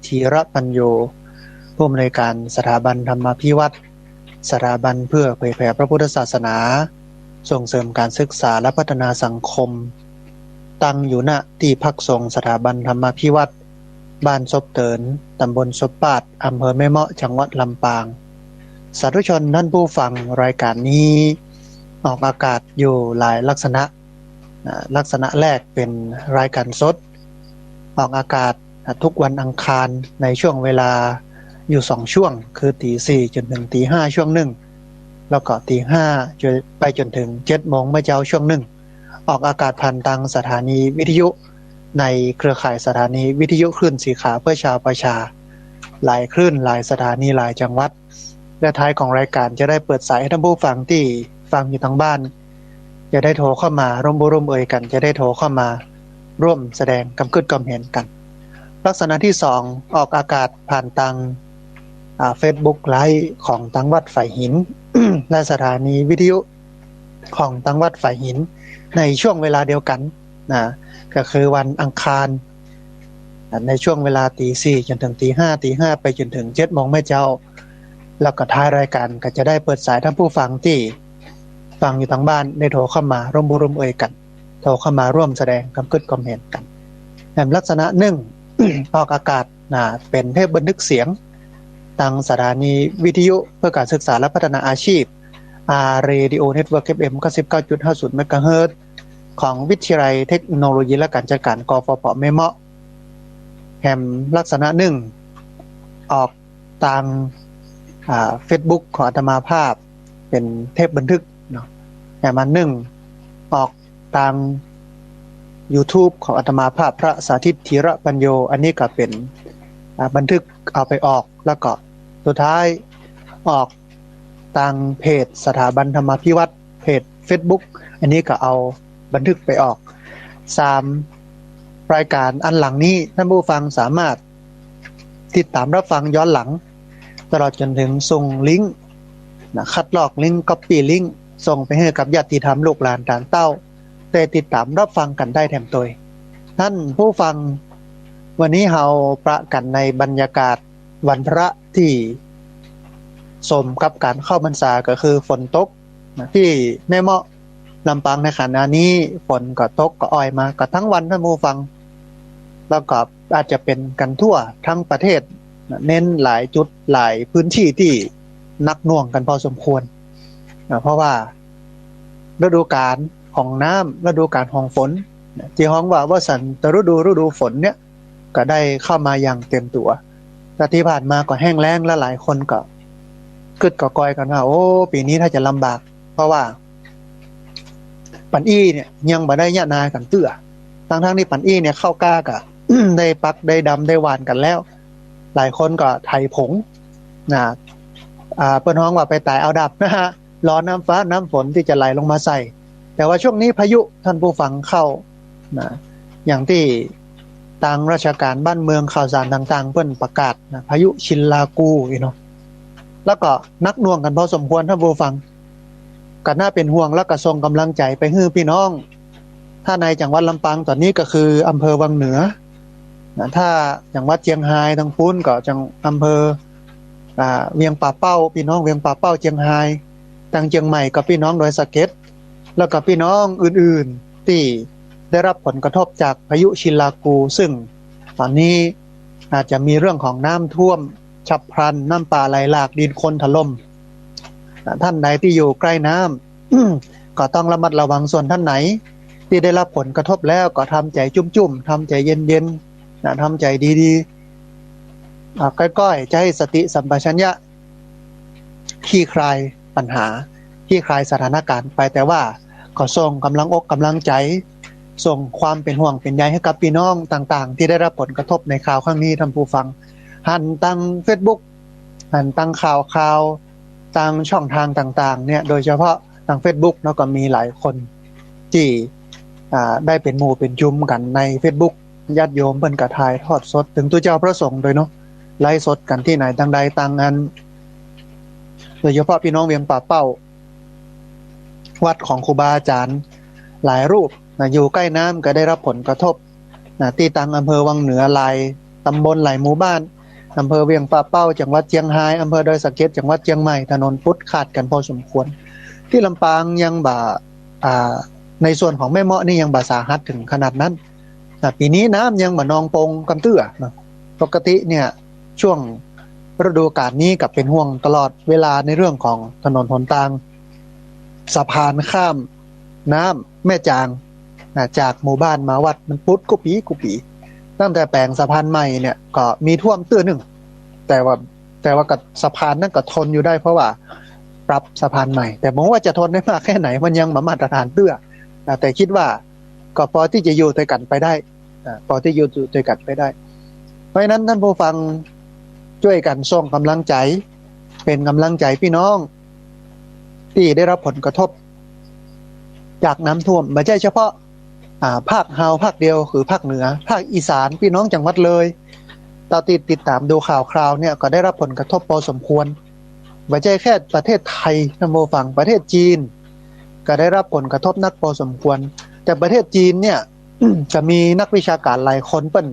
ธีระปัญโยผู้อำนวยการสถาบันธรรมาภิวัตรสถาบันเพื่อเผยแผ่พระพุทธศาสนาส่งเสริมการศึกษาและพัฒนาสังคมตั้งอยู่ณที่พักสงฆ์สถาบันธรรมาภิวัตรบ้านซบเตินตำบลซบปาดอำเภอแม่เมาะจังหวัดลำปางสาธุชนท่านผู้ฟังรายการนี้ออกอากาศอยู่หลายลักษณะแรกเป็นรายการสดออกอากาศทุกวันอังคารในช่วงเวลาอยู่2ช่วงคือตี 4จนถึงตี 5ช่วงหนึ่งแล้วก็ตี 5ไปจนถึง7 โมงเมื่อเช้าช่วงหนึ่งออกอากาศผ่านทางสถานีวิทยุในเครือข่ายสถานีวิทยุคลื่นสีขาวเพื่อชาวประชาหลายคลื่นหลายสถานีหลายจังหวัดและท้ายของรายการจะได้เปิดสายให้ท่านผู้ฟังที่ฟังอยู่ทางบ้านจะได้โทรเข้ามาร่วมเอ่ยกันจะได้โทรเข้ามาร่วมแสดงกำกึดกำเห็นกันลักษณะที่2ออกอากาศผ่านทางFacebook ไลฟ์ของตังวัดฝ่ายหิน และสถานีวิทยุของตังวัดฝ่ายหินในช่วงเวลาเดียวกันนะก็คือวันอังคารในช่วงเวลาตี 4จนถึงตี 5ไปจนถึง7 โมงเมื่อเช้าแล้วก็ท้ายรายการก็จะได้เปิดสายท่านผู้ฟังที่ฟังอยู่ทางบ้านได้โทรเข้ามาร่วมเอ่ยกันโทรเข้ามาร่วมแสดงกำกึดกำเห็นกันในลักษณะหนึ่ง ออกอากาศเป็นเทปบันทึกเสียงทางสถานีวิทยุเพื่อการศึกษาและพัฒนาอาชีพRadio Network FM 99.50 เมกะเฮิรตซ์ของวิทยาลัยเทคโนโลยีและการจัดการกฟผ.แม่เมาะแห่งลักษณะหนึ่งออกทางFacebook ของอาตมาภาพเป็นเทปบันทึกเนาะแต่มันหนึ่งออกทาง YouTube ของอาตมาภาพพระสาธิตธีระปัญโยอันนี้ก็เป็นบันทึกเอาไปออกแล้วก็สุดท้ายออกทางเพจสถาบันธรรมาภิวัตรเพจ Facebook อันนี้ก็เอาบันทึกไปออก3รายการอันหลังนี้ท่านผู้ฟังสามารถติดตามรับฟังย้อนหลังตลอดจนถึงส่งลิงก์คัดลอกลิงก์ Copy ลิงก์ส่งไปให้กับญาติธรรมลูกหลานต่างเต้าได้ติดตามรับฟังกันได้แถมตัวท่านผู้ฟังวันนี้เราประกันในบรรยากาศวันพระที่สมกับการเข้าพรรษาก็คือฝนตกที่แม่เมาะลำปางในขณะนี้ฝนก็ตกก็อ้อยมาก็ทั้งวันท่านผู้ฟังแล้วก็อาจจะเป็นกันทั่วทั้งประเทศเน้นหลายจุดหลายพื้นที่ที่นักหน่วงกันพอสมควรเพราะว่าฤดูกาลของน้ำฤดูกาลของฝนที่ฮ้องว่าสันตฤดูฝนเนี่ยก็ได้เข้ามาอย่างเต็มตัวแต่ที่ผ่านมาก็แห้งแล้งและหลายคนก็กึดกอยกันว่าโอ้ปีนี้ถ้าจะลำบากเพราะว่าปันอี้เนี่ยยังบ่ได้ยะนากันเตื้อทั้งที่ปันอี้เนี่ยเข้ากล้ากะ ได้ปักได้ดำได้หวานกันแล้วหลายคนก็ไถผงนะเปิ้นฮ้องว่าไปตายเอาดับนะฮะรอน้ำฟ้าน้ำฝนที่จะไหลลงมาใส่แต่ว่าช่วงนี้พายุท่านผู้ฟังเข้านะอย่างที่ทางราชการบ้านเมืองข่าวสารต่างๆเพิ่นประกาศนะพายุชินลากูเนาะแล้วก็นักหน่วงกันพอสมควรท่านผู้ฟังก็น่าเป็นห่วงและก็ส่งกำลังใจไปให้พี่น้องถ้าในจังหวัดลำปางตอนนี้ก็คืออำเภอวังเหนือนะถ้าจังหวัดเชียงรายทางพุ้นก็จังอำเภอเวียงป่าเป้าพี่น้องเวียงป่าเป้าเชียงรายทางเชียงใหม่กับพี่น้องดอยสะเก็ดแล้วก็พี่น้องอื่นๆที่ได้รับผลกระทบจากพายุชินลากูซึ่งตอนนี้อาจจะมีเรื่องของน้ำท่วมฉับพลันน้ำป่าไหลหลากดินโคลนถล่มท่านใดที่อยู่ใกล้น้ำ ก็ต้องระมัดระวังส่วนท่านไหนที่ได้รับผลกระทบแล้วก็ทำใจจุ่มๆทำใจเย็นๆทำใจดีๆก้อยๆใจสติสัมปชัญญะคลี่คลายปัญหาคลี่คลายสถานการณ์ไปแต่ว่าก็ส่งกำลังอกกำลังใจส่งความเป็นห่วงเป็นใยให้กับพี่น้องต่างๆที่ได้รับผลกระทบในข่าวครั้งนี้ท่านผู้ฟังหันตั้ง Facebook หันตั้งข่าวทางช่องทางต่างๆเนี่ยโดยเฉพาะทาง Facebook แล้วก็มีหลายคนที่ได้เป็นหมู่เป็นจุ่มกันใน Facebook ญาติโยมเพิ่นก็ถ่ายทอดสดถึงตัวเจ้าพระสงฆ์โดยเนาะไลฟ์สดกันที่ไหนทางใดต่างกันโดยเฉพาะพี่น้องเวียงป่าเป้าวัดของครูบาอาจารย์หลายรูปอยู่ใกล้น้ำก็ได้รับผลกระทบที่ตังอำเภอวังเหนือหลาย ตำบลหลายหมู่บ้านอำเภอเวียงป่าเป้าจังหวัดเชียงรายอำเภอดอยสะเก็ดจังหวัดเชียงใหม่ถนนพุทธขาดกันพอสมควรที่ลำปางยังในส่วนของแม่เมาะนี่ยังสาหัสถึงขนาดนั้นปีนี้น้ำยังนองปงกำเตื้อนะปกติเนี่ยช่วงฤดูกาลนี้กับเป็นห่วงตลอดเวลาในเรื่องของถนนหนทางสะพานข้ามน้ำแม่จางจากหมู่บ้านมาวัดมันปุ๊ดกุปีตั้งแต่แปลงสะพานใหม่เนี่ยก็มีท่วมตื้อหนึ่งแต่ว่ากับสะพานนั้นก็ทนอยู่ได้เพราะว่าปรับสะพานใหม่แต่มองว่าจะทนได้มากแค่ไหนมันยังมาตรฐานเตื้อแต่คิดว่าก็พอที่จะอยู่ด้วยกันไปได้พอที่อยู่ด้วยกันไปได้เพราะฉะนั้นท่านผู้ฟังช่วยกันส่งกำลังใจเป็นกำลังใจพี่น้องที่ได้รับผลกระทบจากน้ำท่วมไม่ใช่เฉพาะภาคเฮาภาคเดียวคือภาคเหนือภาคอีสานพี่น้องจังหวัดเลยตาติดตามดูข่าวคราวเนี่ยก็ได้รับผลกระทบพอสมควรไม่ใช่แค่ประเทศไทยท่านผู้ฟังประเทศจีนก็ได้รับผลกระทบนักพอสมควรแต่ประเทศจีนเนี่ย จะมีนักวิชาการหลายคนเปิ้น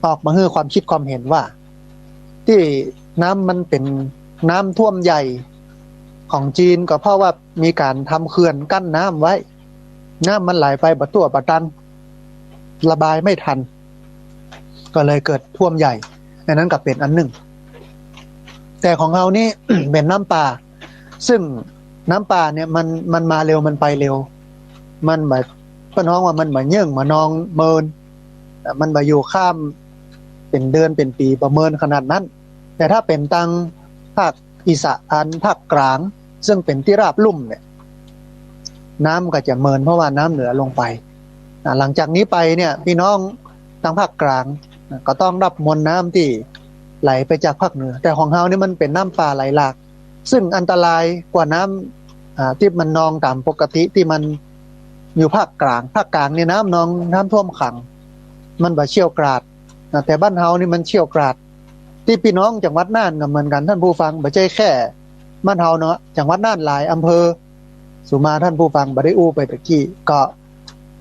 ออกมาให้ความคิดความเห็นว่าที่น้ำมันเป็นน้ำท่วมใหญ่ของจีนก็เพราะว่ามีการทำเขื่อนกั้นน้ำไว้น้ำมันไหลไปบัดตัวบัดตันระบายไม่ทันก็เลยเกิดท่วมใหญ่อันนั้นก็เป็นอันหนึ่งแต่ของเรานี่ เป็นน้ำป่าซึ่งน้ำป่าเนี่ยมันมาเร็วมันไปเร็วมันแบบพี่น้องว่ามันเหมือนเยื่องมานองเมินมันมาอยู่ข้ามเป็นเดือนเป็นปีประเมินขนาดนั้นแต่ถ้าเป็นตังภาคอีสานภาคกลางซึ่งเป็นที่ราบลุ่มเนี่ยน้ำก็จะเมินเพราะว่าน้ำเหนือลงไปหลังจากนี้ไปเนี่ยพี่น้องทางภาคกลางก็ต้องรับมวลน้ำที่ไหลไปจากภาคเหนือแต่ของเรานี่มันเป็นน้ำป่าไหลหลากซึ่งอันตรายกว่าน้ำที่มันนองตามปกติที่มันอยู่ภาคกลางเนี่ยน้ำนองน้ำท่วมขังมันบ่เชี่ยวกราดแต่บ้านเฮานี่มันเชี่ยวกราดที่พี่น้องจังหวัดน่านก็เหมือนกันท่านผู้ฟังบ่ใช่แค่บ้านเฮาเนาะจังหวัดน่านหลายอำเภอสุมาท่านผู้ฟังบ่ได้อู้ไปตะกี้ก็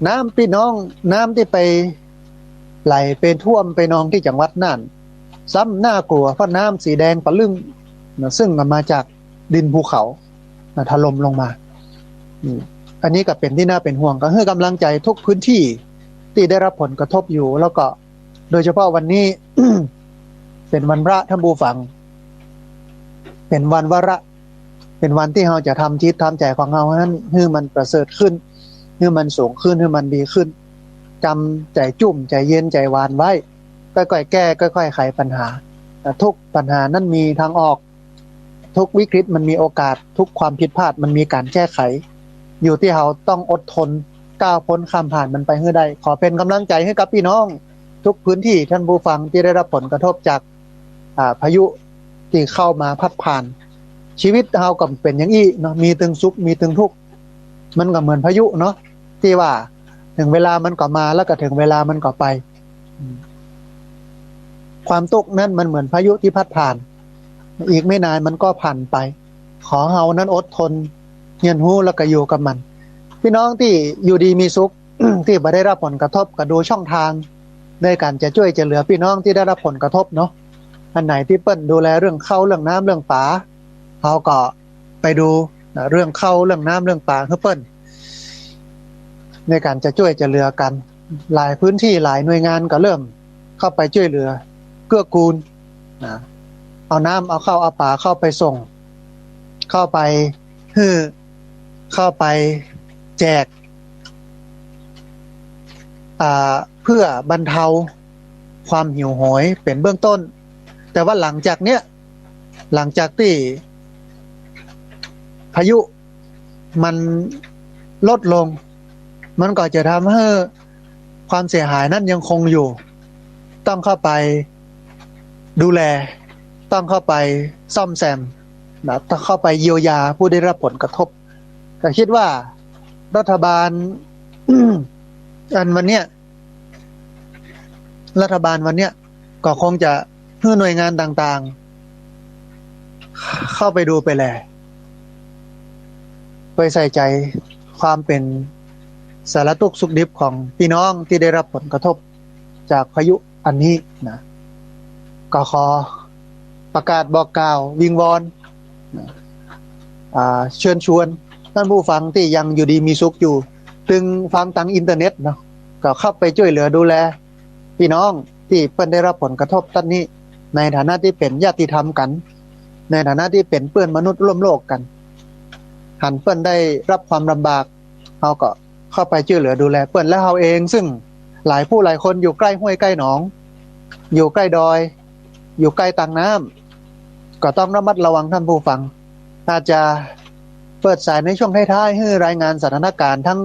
น้ำพี่น้องน้ำที่ไปไหลไปท่วมไปนองที่จังหวัดน่านซ้ำน่ากลัวเพราะน้ำสีแดงปะลึงซึ่งมาจากดินภูเขาถล่มลงมาอันนี้ก็เป็นที่น่าเป็นห่วงก็ให้กำลังใจทุกพื้นที่ที่ได้รับผลกระทบอยู่แล้วก็โดยเฉพาะวันนี้ เป็นวันพระท่านผู้ฟังเป็นวันวาระเป็นวันที่เราจะทำจิตทำใจของเรานั้นให้มันประเสริฐขึ้นให้มันสูงขึ้นให้มันดีขึ้นจำใจจุ่มใจเย็นใจหวานไว้ค่อยๆแก้ค่อยๆไขปัญหาทุกปัญหานั้นมีทางออกทุกวิกฤตมันมีโอกาสทุกความผิดพลาดมันมีการแก้ไขอยู่ที่เราต้องอดทนก้าวพ้นข้ามผ่านมันไปให้ได้ขอเป็นกำลังใจให้กับพี่น้องทุกพื้นที่ท่านผู้ฟังที่ได้รับผลกระทบจากพายุที่เข้ามาพัดผ่านชีวิตเราก็เป็นอย่างนี้เนาะมีตึงสุขมีตึงทุกข์มันก็เหมือนพายุเนาะที่ว่าถึงเวลามันก็มาแล้วก็ถึงเวลามันก็ไปความทุกข์นั้นมันเหมือนพายุที่พัดผ่านอีกไม่นานมันก็ผ่านไปขอเฮานั้นอดทนเรียนรู้แล้วก็อยู่กับมันพี่น้องที่อยู่ดีมีสุข ที่บ่ได้รับผลกระทบก็ดูช่องทางในการจะช่วยจะเหลือพี่น้องที่ได้รับผลกระทบเนาะอันไหนที่เปิ้นดูแลเรื่องข้าวเรื่องน้ำเรื่องป่าเฮาก็ไปดูเรื่องข้าวเรื่องน้ำเรื่องป่าให้เปิ้นในการจะช่วยจะเหลือกันหลายพื้นที่หลายหน่วยงานก็เริ่มเข้าไปช่วยเหลือเกื้อกูลเอาน้ำเอาข้าวเอาป่าเข้าไปส่งเข้าไปเข้าไปแจกเพื่อบรรเทาความหิวโหยเป็นเบื้องต้นแต่ว่าหลังจากที่พายุมันลดลงมันก็จะทำให้ความเสียหายนั้นยังคงอยู่ต้องเข้าไปดูแลต้องเข้าไปซ่อมแซมต้องเข้าไปเยียวยาผู้ได้รับผลกระทบแต่คิดว่ารัฐบาล วันเนี้ยรัฐบาลวันเนี้ยก็คงจะให้หน่วยงานต่างๆเข้าไปดูไปแลไปใส่ใจความเป็นสารทุกข์สุขดิบของพี่น้องที่ได้รับผลกระทบจากพายุอันนี้นะ ก็ขอประกาศบอกกล่าววิงวอนเชิญชวนท่านผู้ฟังที่ยังอยู่ดีมีสุขอยู่ถึงฟังทางอินเทอร์เน็ตเนาะก็เข้าไปช่วยเหลือดูแลพี่น้องที่เพิ่นได้รับผลกระทบตอนนี้ในฐานะที่เป็นญาติธรรมกันในฐานะที่เป็นเพื่อนมนุษย์ร่วมโลกกันหันเพิ่นได้รับความลำบากเฮาก็เข้าไปช่วยเหลือดูแลเพิ่นและเฮาเองซึ่งหลายผู้หลายคนอยู่ใกล้ห้วยใกล้หนองอยู่ใกล้ดอยอยู่ใกล้ต่างน้ำก็ต้องระมัดระวังท่านผู้ฟังอาจจะเปิดสายในช่วงท้ายๆให้รายงานสถานการณ์ทั้ง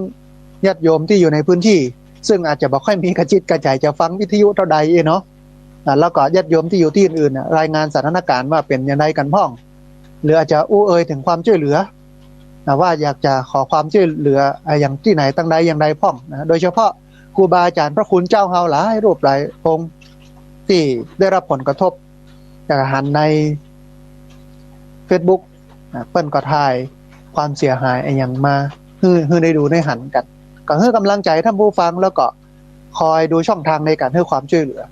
ญาติโยมที่อยู่ในพื้นที่ซึ่งอาจจะบ่ค่อยมีกระจิตกระใจจะฟังวิทยุเท่าใดเนาะแล้วก็ญาติโยมที่อยู่ที่อื่นๆรายงานสถานการณ์ว่าเป็นอย่างไรกันพ้องหรืออาจจะอู้เอ่ยถึงความช่วยเหลือว่าอยากจะขอความช่วยเหลืออย่างที่ไหนตั้งใดอย่างใดพ้องนะโดยเฉพาะครูบาอาจารย์พระคุณเจ้าเฮาหลายรูปหลายองค์ที่ได้รับผลกระทบจากหันใน Facebook เปิ้นก็ถ่ายความเสียหายอย่างมาให้ได้ดูได้หันกันก็ให้กำลังใจท่านผู้ฟังแล้วก็คอยดูช่องทางในการให้ความช่วยเหลือ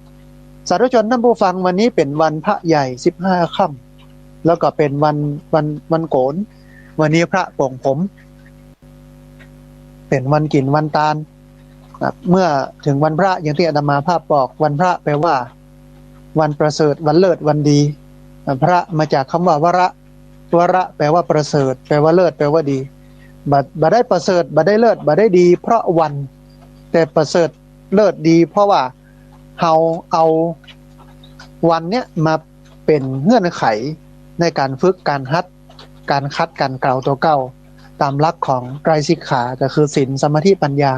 สาธุชนท่านผู้ฟังวันนี้เป็นวันพระใหญ่15ค่ำแล้วก็เป็นวันโกนวันนี้พระโปร่งผมเป็นวันกินวันตาลเมื่อถึงวันพระอย่างที่อาตมาภาพบอกวันพระแปลว่าวันประเสริฐวันเลิศวันดีพระมาจากคำว่าวระแปลว่าประเสริฐแปลว่าเลิศแปลว่าดีบ่ได้ประเสริฐบ่ได้เลิศบ่ได้ดีเพราะวันแต่ประเสริฐเลิศดีเพราะว่าเฮาเอาวันเนี้ยมาเป็นเงื่อนไขในการฝึกการคัดการกล่าวตัวเก่าตามหลักของไตรสิกขาก็คือศีลสมาธิปัญญา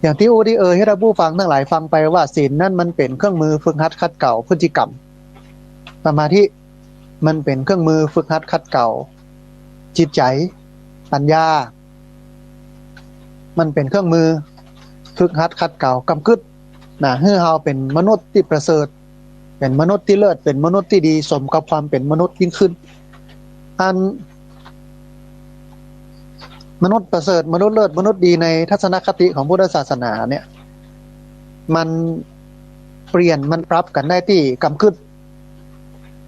อย่างที่ให้ท่านผู้ฟังทั้งหลายฟังไปว่าศีลนั่นมันเป็นเครื่องมือฝึกหัดคัดเก่าพฤติกรรมสมาธิมันเป็นเครื่องมือฝึกหัดคัดเก่าจิตใจปัญญามันเป็นเครื่องมือฝึกหัดคัดเก่ากำกึดให้เฮาเป็นมนุษย์ที่ประเสริฐเป็นมนุษย์ที่เลิศเป็นมนุษย์ที่ดีสมกับความเป็นมนุษย์ยิ่งขึ้นอันมนุษย์ประเสริฐมนุษย์เลิศมนุษย์ดีในทัศนคติของพุทธศาสนาเนี่ยมันเปลี่ยนมันปรับกันได้ที่กำกึด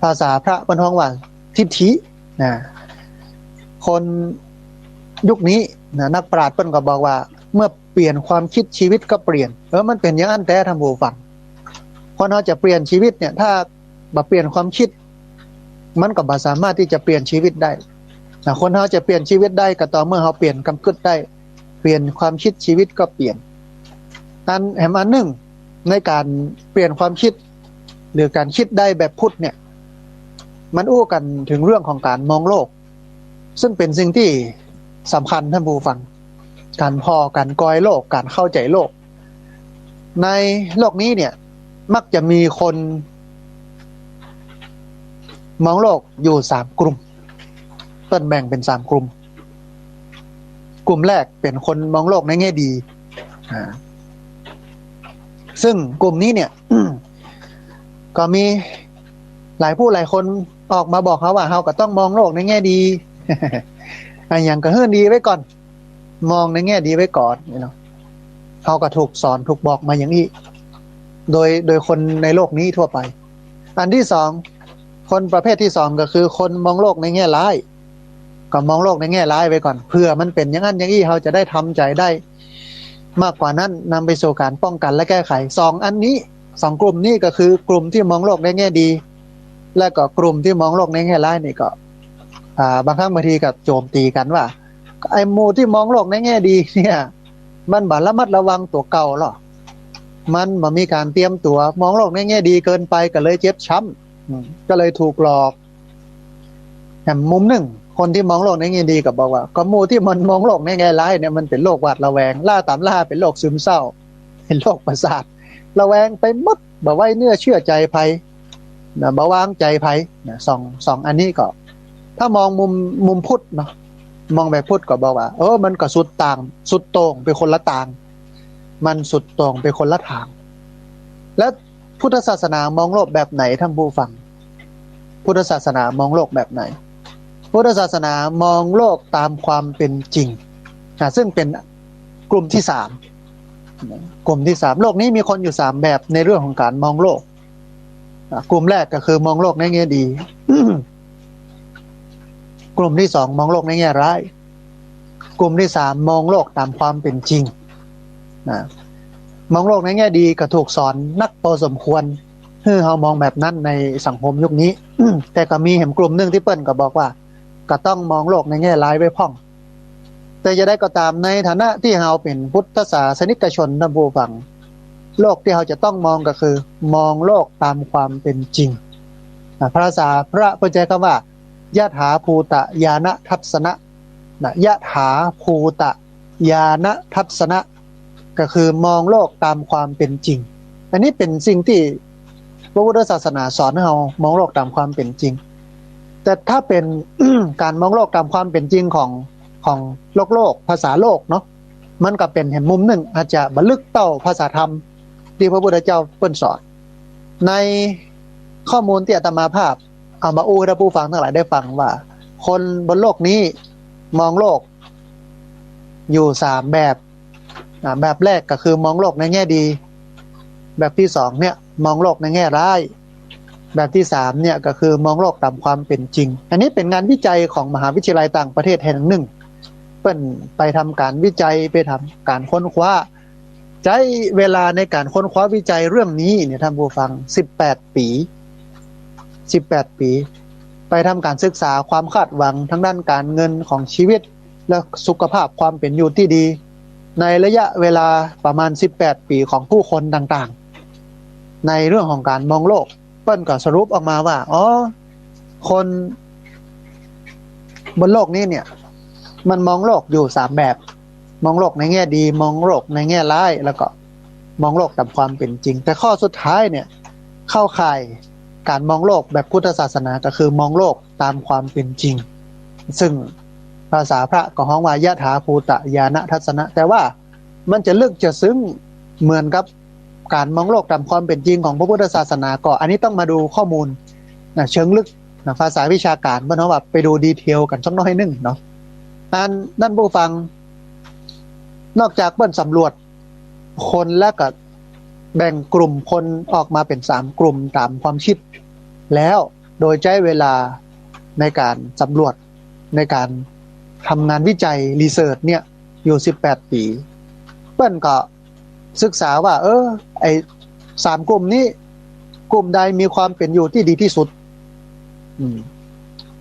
ภาษาพระบรรทองว่าทิฏฐิคนยุคนี้นักปราชญ์เพิ่นก็บอกว่าเมื่อเปลี่ยนความคิดชีวิตก็เปลี่ยนมันเป็นอย่างนั้นแต่ท่านผู้ฟังคนเราจะเปลี่ยนชีวิตเนี่ยถ้าบ่เปลี่ยนความคิดมันก็บ่สามารถที่จะเปลี่ยนชีวิตได้คนเราจะเปลี่ยนชีวิตได้ก็ต่อเมื่อเราเปลี่ยนกำกึดได้เปลี่ยนความคิดชีวิตก็เปลี่ยนอันหนึ่งในการเปลี่ยนความคิดหรือการคิดได้แบบพุทธเนี่ยมันอู้กันถึงเรื่องของการมองโลกซึ่งเป็นสิ่งที่สำคัญท่านผู้ฟังการการกอยโลกการเข้าใจโลกในโลกนี้เนี่ยมักจะมีคนมองโลกอยู่3กลุ่มต้นแบ่งเป็น3กลุ่มกลุ่มแรกเป็นคนมองโลกในแง่ดีซึ่งกลุ่มนี้เนี่ย ก็มีหลายผู้หลายคนออกมาบอกเขาว่าเขาก็ต้องมองโลกในแง่ดี อย่างก็เฮือนดีไว้ก่อนมองในแง่ดีไว้ก่อนเขาก็ถูกสอนถูกบอกมาอย่างนี้โดยคนในโลกนี้ทั่วไปอันที่2คนประเภทที่2ก็คือคนมองโลกในแง่ร้ายก็มองโลกในแง่ร้ายไว้ก่อนเพื่อมันเป็นอย่างนั้นอย่างนี้เขาจะได้ทำใจได้มากกว่านั้นนำไปสู่การป้องกันและแก้ไข2กลุ่มนี้ก็คือกลุ่มที่มองโลกในแง่ดีและก็กลุ่มที่มองโลกในแง่ร้ายนี่ก็บางครั้งบางทีก็โจมตีกันว่าไอ้หมู่ที่มองโลกในแง่ดีเนี่ยมันบ่ระมัดระวังตัวเก่าหรอมันบ่มีการเตรียมตัวมองโลกในแง่ดีเกินไปก็เลยเจ็บช้ำก็เลยถูกหลอกแต่มุมหนึ่งคนที่มองโลกในแง่ดีก็บอกว่าก็หมู่ที่มันมองโลกในแง่ร้ายเนี่ยมันเป็นโรคหวาดระแวงล่าตามล่าเป็นโรคซึมเศร้าเป็นโรคประสาทระแวงไปหมดบ่ไว้เนื้อเชื่อใจไผบ่วางใจไผสองอันนี้ก็ถ้ามองมุมพุทธเนาะมองแบบพุทธก็บอกว่ามันก็สุดโต่งเป็นคนละต่างมันสุดโต่งเป็นคนละทางแล้วพุทธศาสนามองโลกแบบไหนท่านผู้ฟังพุทธศาสนามองโลกแบบไหนพุทธศาสนามองโลกตามความเป็นจริงซึ่งเป็นกลุ่มที่3โลกนี้มีคนอยู่3แบบในเรื่องของการมองโลก กลุ่มแรกก็คือมองโลกในแง่ดี กลุ่มที่สองมองโลกในแง่ร้ายกลุ่มที่สามมองโลกตามความเป็นจริงนะมองโลกในแง่ดีก็ถูกสอนนักพอสมควรให้เรามองแบบนั้นในสังคมยุคนี้ แต่ก็มีเห็นกลุ่มหนึ่งที่เปิ้นก็บอกว่าก็ต้องมองโลกในแง่ร้ายไว้พ่องแต่จะได้ก็ตามในฐานะที่เราเป็นพุทธศาสนิกชนท่านผู้ฟังโลกที่เราจะต้องมองก็คือมองโลกตามความเป็นจริงภาษาพระพุทธเจ้าคำว่ายะถาภูตญาณทัสสนะยะถาภูตญาณทัสสนะก็คือมองโลกตามความเป็นจริงอันนี้เป็นสิ่งที่พระพุทธศาสนาสอนให้เรามองโลกตามความเป็นจริงแต่ถ้าเป็น การมองโลกตามความเป็นจริงของโลกภาษาโลกเนาะมันก็เป็นเห็นมุมหนึ่งอาจจะบรรลึกเต้าภาษาธรรมที่พระพุทธเจ้าเปิ้นสอนในข้อมูลที่อาตมาภาพเอามาอู้ให้ผู้ฟังทั้งหลายได้ฟังว่าคนบนโลกนี้มองโลกอยู่3แบบแบบแรกก็คือมองโลกในแง่ดีแบบที่2เนี่ยมองโลกในแง่ร้ายแบบที่3เนี่ยก็คือมองโลกตามความเป็นจริงอันนี้เป็นงานวิจัยของมหาวิทยาลัยต่างประเทศแห่งหนึ่งเปิ้นไปทำการวิจัยไปทำการค้นคว้าใช้เวลาในการค้นคว้าวิจัยเรื่องนี้เนี่ยท่านผู้ฟัง18 ปีไปทำการศึกษาความคาดหวังทั้งด้านการเงินของชีวิตและสุขภาพความเป็นอยู่ที่ดีในระยะเวลาประมาณ18 ปีของผู้คนต่างๆในเรื่องของการมองโลกเปิ้นก็สรุปออกมาว่าคนบนโลกนี้เนี่ยมันมองโลกอยู่3แบบมองโลกในแง่ดีมองโลกในแง่ร้ายแล้วก็มองโลกตามความเป็นจริงแต่ข้อสุดท้ายเนี่ยเข้าข่ายการมองโลกแบบพุทธศาสนาก็คือมองโลกตามความเป็นจริงซึ่งภาษาพระก็ฮ้องว่ายะถาภูตญาณทัสสนะแต่ว่ามันจะลึกจะซึ้งเหมือนกับการมองโลกตามความเป็นจริงของพระพุทธศาสนาก็อันนี้ต้องมาดูข้อมูลเชิงลึกภาษาวิชาการเพราะว่าไปดูดีเทลกันสักน้อยนึงเนาะนั่นผู้ฟังนอกจากเปิ้นสำรวจคนแล้วก็แบ่งกลุ่มคนออกมาเป็น3กลุ่มตามความคิดแล้วโดยใช้เวลาในการสำรวจในการทำงานวิจัยรีเสิร์ชเนี่ยอยู่18 ปีเปิ้นก็ศึกษาว่าไอ้3กลุ่มนี้กลุ่มใดมีความเป็นอยู่ที่ดีที่สุด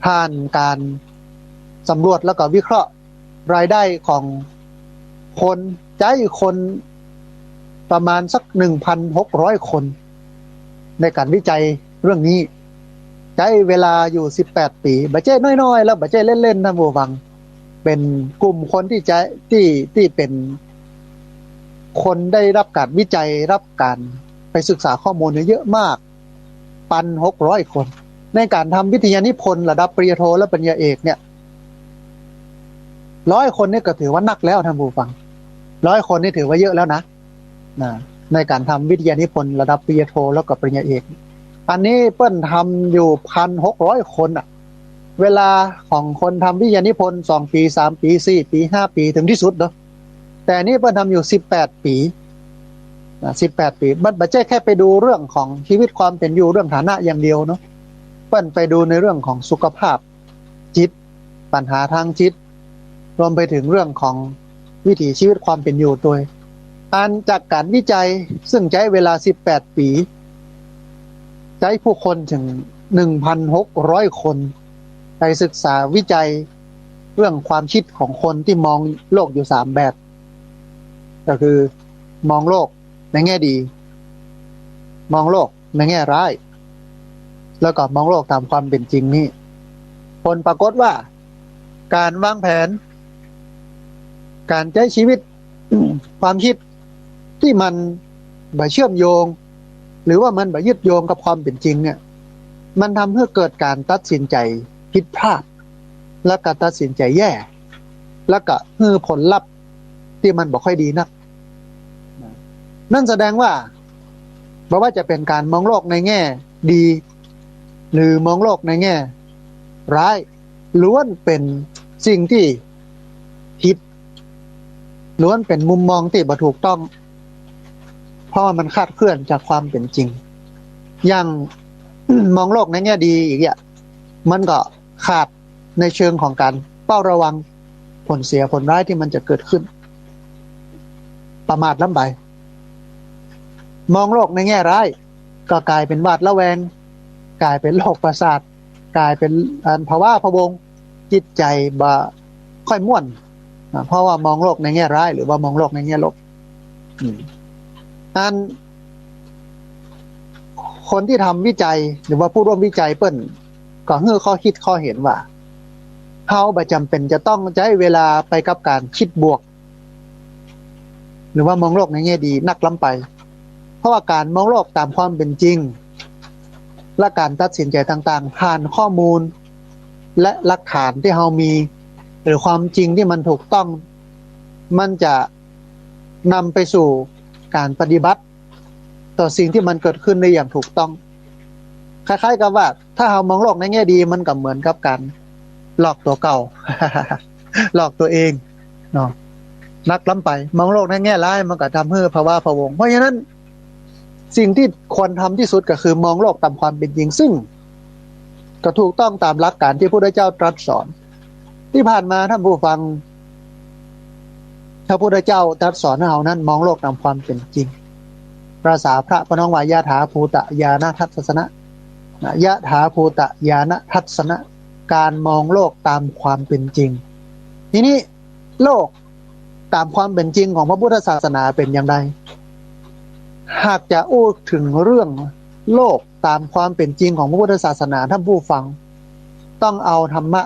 ผ่านการสำรวจแล้วก็วิเคราะห์รายได้ของคนใจคนประมาณสัก 1,600 คนในการวิจัยเรื่องนี้ใช้เวลาอยู่18 ปีบ่ใช่น้อยๆแล้วบ่ใช่เล่นๆนะผู้ฟังเป็นกลุ่มคนที่เป็นคนได้รับการวิจัยรับการไปศึกษาข้อมูลเยอะมาก 1,600 คนในการทำวิทยานิพนธ์ระดับปริญญาโทและปริญญาเอกเนี่ย100 คนนี่ก็ถือว่านักแล้วท่านผู้ฟัง100 คนนี่ถือว่าเยอะแล้วนะในการทำวิทยานิพนธ์ระดับปริญญาโทแล้วก็ปริญญาเอกอันนี้เปิ้นทำอยู่ 1,600 คนเวลาของคนทำวิทยานิพนธ์2 ปี3 ปี4 ปี5 ปีถึงที่สุดเนาะแต่นี่เปิ้นทำอยู่18 ปี18 ปีมันไม่ใช่แค่ไปดูเรื่องของชีวิตความเป็นอยู่เรื่องฐานะอย่างเดียวเนาะเปิ้นไปดูในเรื่องของสุขภาพจิตปัญหาทางจิตรวมไปถึงเรื่องของวิถีชีวิตความเป็นอยู่ตัวจากการวิจัยซึ่งใช้เวลา18 ปีใช้ผู้คนถึง 1,600 คนไปศึกษาวิจัยเรื่องความคิดของคนที่มองโลกอยู่3แบบก็คือมองโลกในแง่ดีมองโลกในแง่ร้ายแล้วก็มองโลกตามความเป็นจริงนี่ผลปรากฏว่าการวางแผนการใช้ชีวิต ความคิดที่มันบ่เชื่อมโยงหรือว่ามันบ่ยึดโยงกับความเป็นจริงเนี่ยมันทำให้เกิดการตัดสินใจผิดพลาดและก็ตัดสินใจแย่แล้วก็ผลลัพธ์ที่มันบ่ค่อยดีนักนั่นแสดงว่าบ่ว่าจะเป็นการมองโลกในแง่ดีหรือมองโลกในแง่ร้ายล้วนเป็นสิ่งที่ผิดล้วนเป็นมุมมองที่บ่ถูกต้องเพราะมันคลาดเคลื่อนจากความเป็นจริงอย่าง มองโลกในแง่ดีอีกอย่างมันก็ขาดในเชิงของการเฝ้าระวังผลเสียผลร้ายที่มันจะเกิดขึ้นประมาทล้ำไปมองโลกในแง่ร้ายก็กลายเป็นหวาดระแวงกลายเป็นโรคประสาทกลายเป็นภาวะพะวงจิตใจบ่ค่อยม่วนเพราะว่ามองโลกในแง่ร้ายหรือว่ามองโลกในแง่ลบอันคนที่ทำวิจัยหรือว่าผู้ร่วมวิจัยเปิ้นก็ให้ข้อคิดข้อเห็นว่าเฮาบ่จำเป็นจะต้องใช้เวลาไปกับการคิดบวกหรือว่ามองโลกในแง่ดีนักล้ำไปเพราะว่าการมองโลกตามความเป็นจริงและการตัดสินใจต่างๆผ่านข้อมูลและหลักฐานที่เฮามีหรือความจริงที่มันถูกต้องมันจะนำไปสู่การปฏิบัติต่อสิ่งที่มันเกิดขึ้นได้อย่างถูกต้องคล้ายๆกับว่าถ้าเฮามองโลกในแง่ดีมันก็เหมือนกับการหลอกตัวเก่า หลอกตัวเองเนาะนักล้ำไปมองโลกในแง่ร้ายมันก็ทำให้ภาวะพะวงเพราะฉะนั้นสิ่งที่ควรทำที่สุดก็คือมองโลกตามความเป็นจริงซึ่งก็ถูกต้องตามหลักการที่พระพุทธเจ้าตรัสสอนที่ผ่านมาท่านผู้ฟังพระพุทธเจ้าตรัสสอนให้เรานั้นมองโลกตามความเป็นจริงภาษาพระปนองวายะถาภูตญาณทัสสนะยะถาภูตญาณทัสสนะการมองโลกตามความเป็นจริงทีนี้โลกตามความเป็นจริงของพระพุทธศาสนาเป็นอย่างไรหากจะอู้ถึงเรื่องโลกตามความเป็นจริงของพระพุทธศาสนาท่านผู้ฟังต้องเอาธรรมะ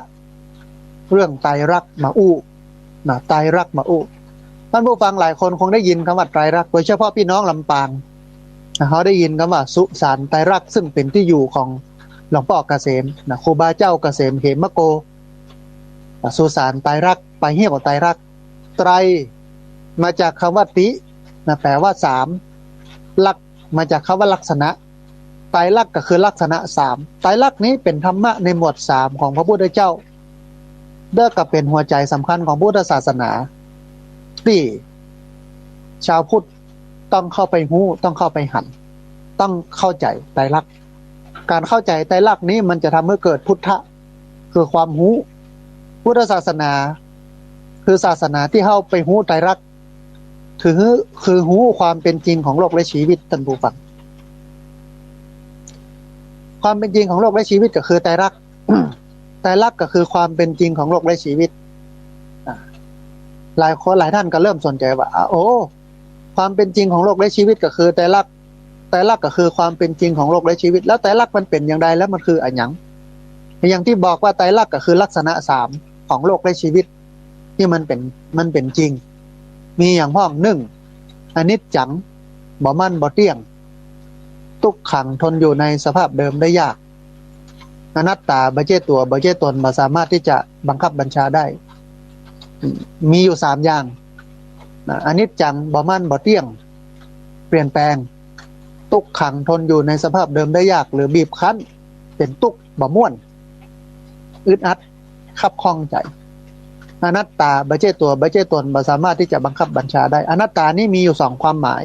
เรื่องไตรลักษณ์มาอู้ไตรลักษณ์มาอู้ท่านผู้ฟังหลายคนคงได้ยินคำว่าไตรลักษณ์โดยเฉพาะพี่น้องลำปางเขาได้ยินคำว่าสุสานไตรลักษณ์ซึ่งเป็นที่อยู่ของหลวงพ่อเกษมครูบาเจ้าเกษมเหมโกสุสานไตรลักษณ์ไปเฮี้ยกับไตรลักษณ์ไตรมาจากคำว่าติแปลว่าสามลักษณ์มาจากคำว่าลักษณะไตรลักษณ์ก็คือลักษณะสามไตรลักษณ์นี้เป็นธรรมะในหมวดสามของพระพุทธเจ้าเด้อกับเป็นหัวใจสำคัญของพุทธศาสนาที่ชาวพุทธต้องเข้าไปหู้ต้องเข้าไปหันต้องเข้าใจไตรลักษณ์การเข้าใจไตรลักษณ์นี้มันจะทำให้เกิดพุทธะคือความหู้พุทธศาสนาคือศาสนาที่เข้าไปหู้ไตรลักษณ์คือหู้ความเป็นจริงของโลกและชีวิตท่านผู้ฟังความเป็นจริงของโลกและชีวิตก็คือไตรลักษณ์ ไตรลักษณ์ก็คือความเป็นจริงของโลกและชีวิตหลายคนหลายท่านก็เริ่มสนใจว่าโอ้ความเป็นจริงของโลกและชีวิตก็คือไตรลักษณ์ไตรลักษณ์ก็คือความเป็นจริงของโลกและชีวิตแล้วไตรลักษณ์มันเป็นอย่างไรแล้วมันคืออะไรอย่างที่บอกว่าไตรลักษณ์ก็คือลักษณะสามของโลกและชีวิตที่มันเป็นจริงมีอย่างพ้องหนึ่งอนิจจังบ่มั่นบ่เที่ยงทุกขังทนอยู่ในสภาพเดิมได้ยากอนัตตาบ่ใช่ตัวบ่ใช่ตนบ่สามารถที่จะบังคับบัญชาได้มีอยู่สามอย่างอนิจจังบ่มั่นบ่เที่ยงเปลี่ยนแปลงทุกขังทนอยู่ในสภาพเดิมได้ยากหรือบีบคั้นเป็นทุกข์บ่ม่วนอึดอัดคับข้องใจอนัตตาบ่ใช่ตัวบ่ใช่ตนบ่สามารถที่จะบังคับบัญชาได้อนัตตานี่มีอยู่สองความหมาย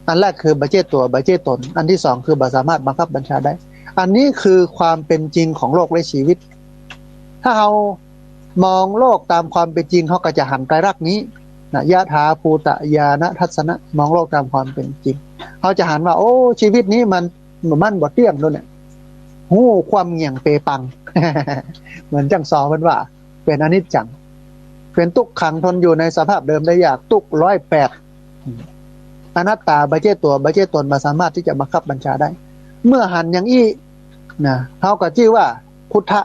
อันแรกคือบ่ใช่ตัวบ่ใช่ตนอันที่สองคือบ่สามารถบังคับบัญชาได้อันนี้คือความเป็นจริงของโลกและชีวิตถ้าเรามองโลกตามความเป็นจริงเขาก็จะหันไตรลักษณ์นี้ยะถาภูตญาณทัสสนะมองโลกตามความเป็นจริงเขาจะหันว่าโอ้ชีวิตนี้มันบ่เที่ยงด้วยเนี่ยหู้ความเหี่ยงเปปัง เหมือนจังสอเพิ่นว่าเป็นอนิจจังเป็นทุกขังทนอยู่ในสภาพเดิมได้ยากทุก108อนัตตาบ่ใช่ตัวบ่ใช่ตนบ่สามารถที่จะบังคับบัญชาได้เมื่อหันอย่างอี้เฮาก็ชื่อว่าพุทธะ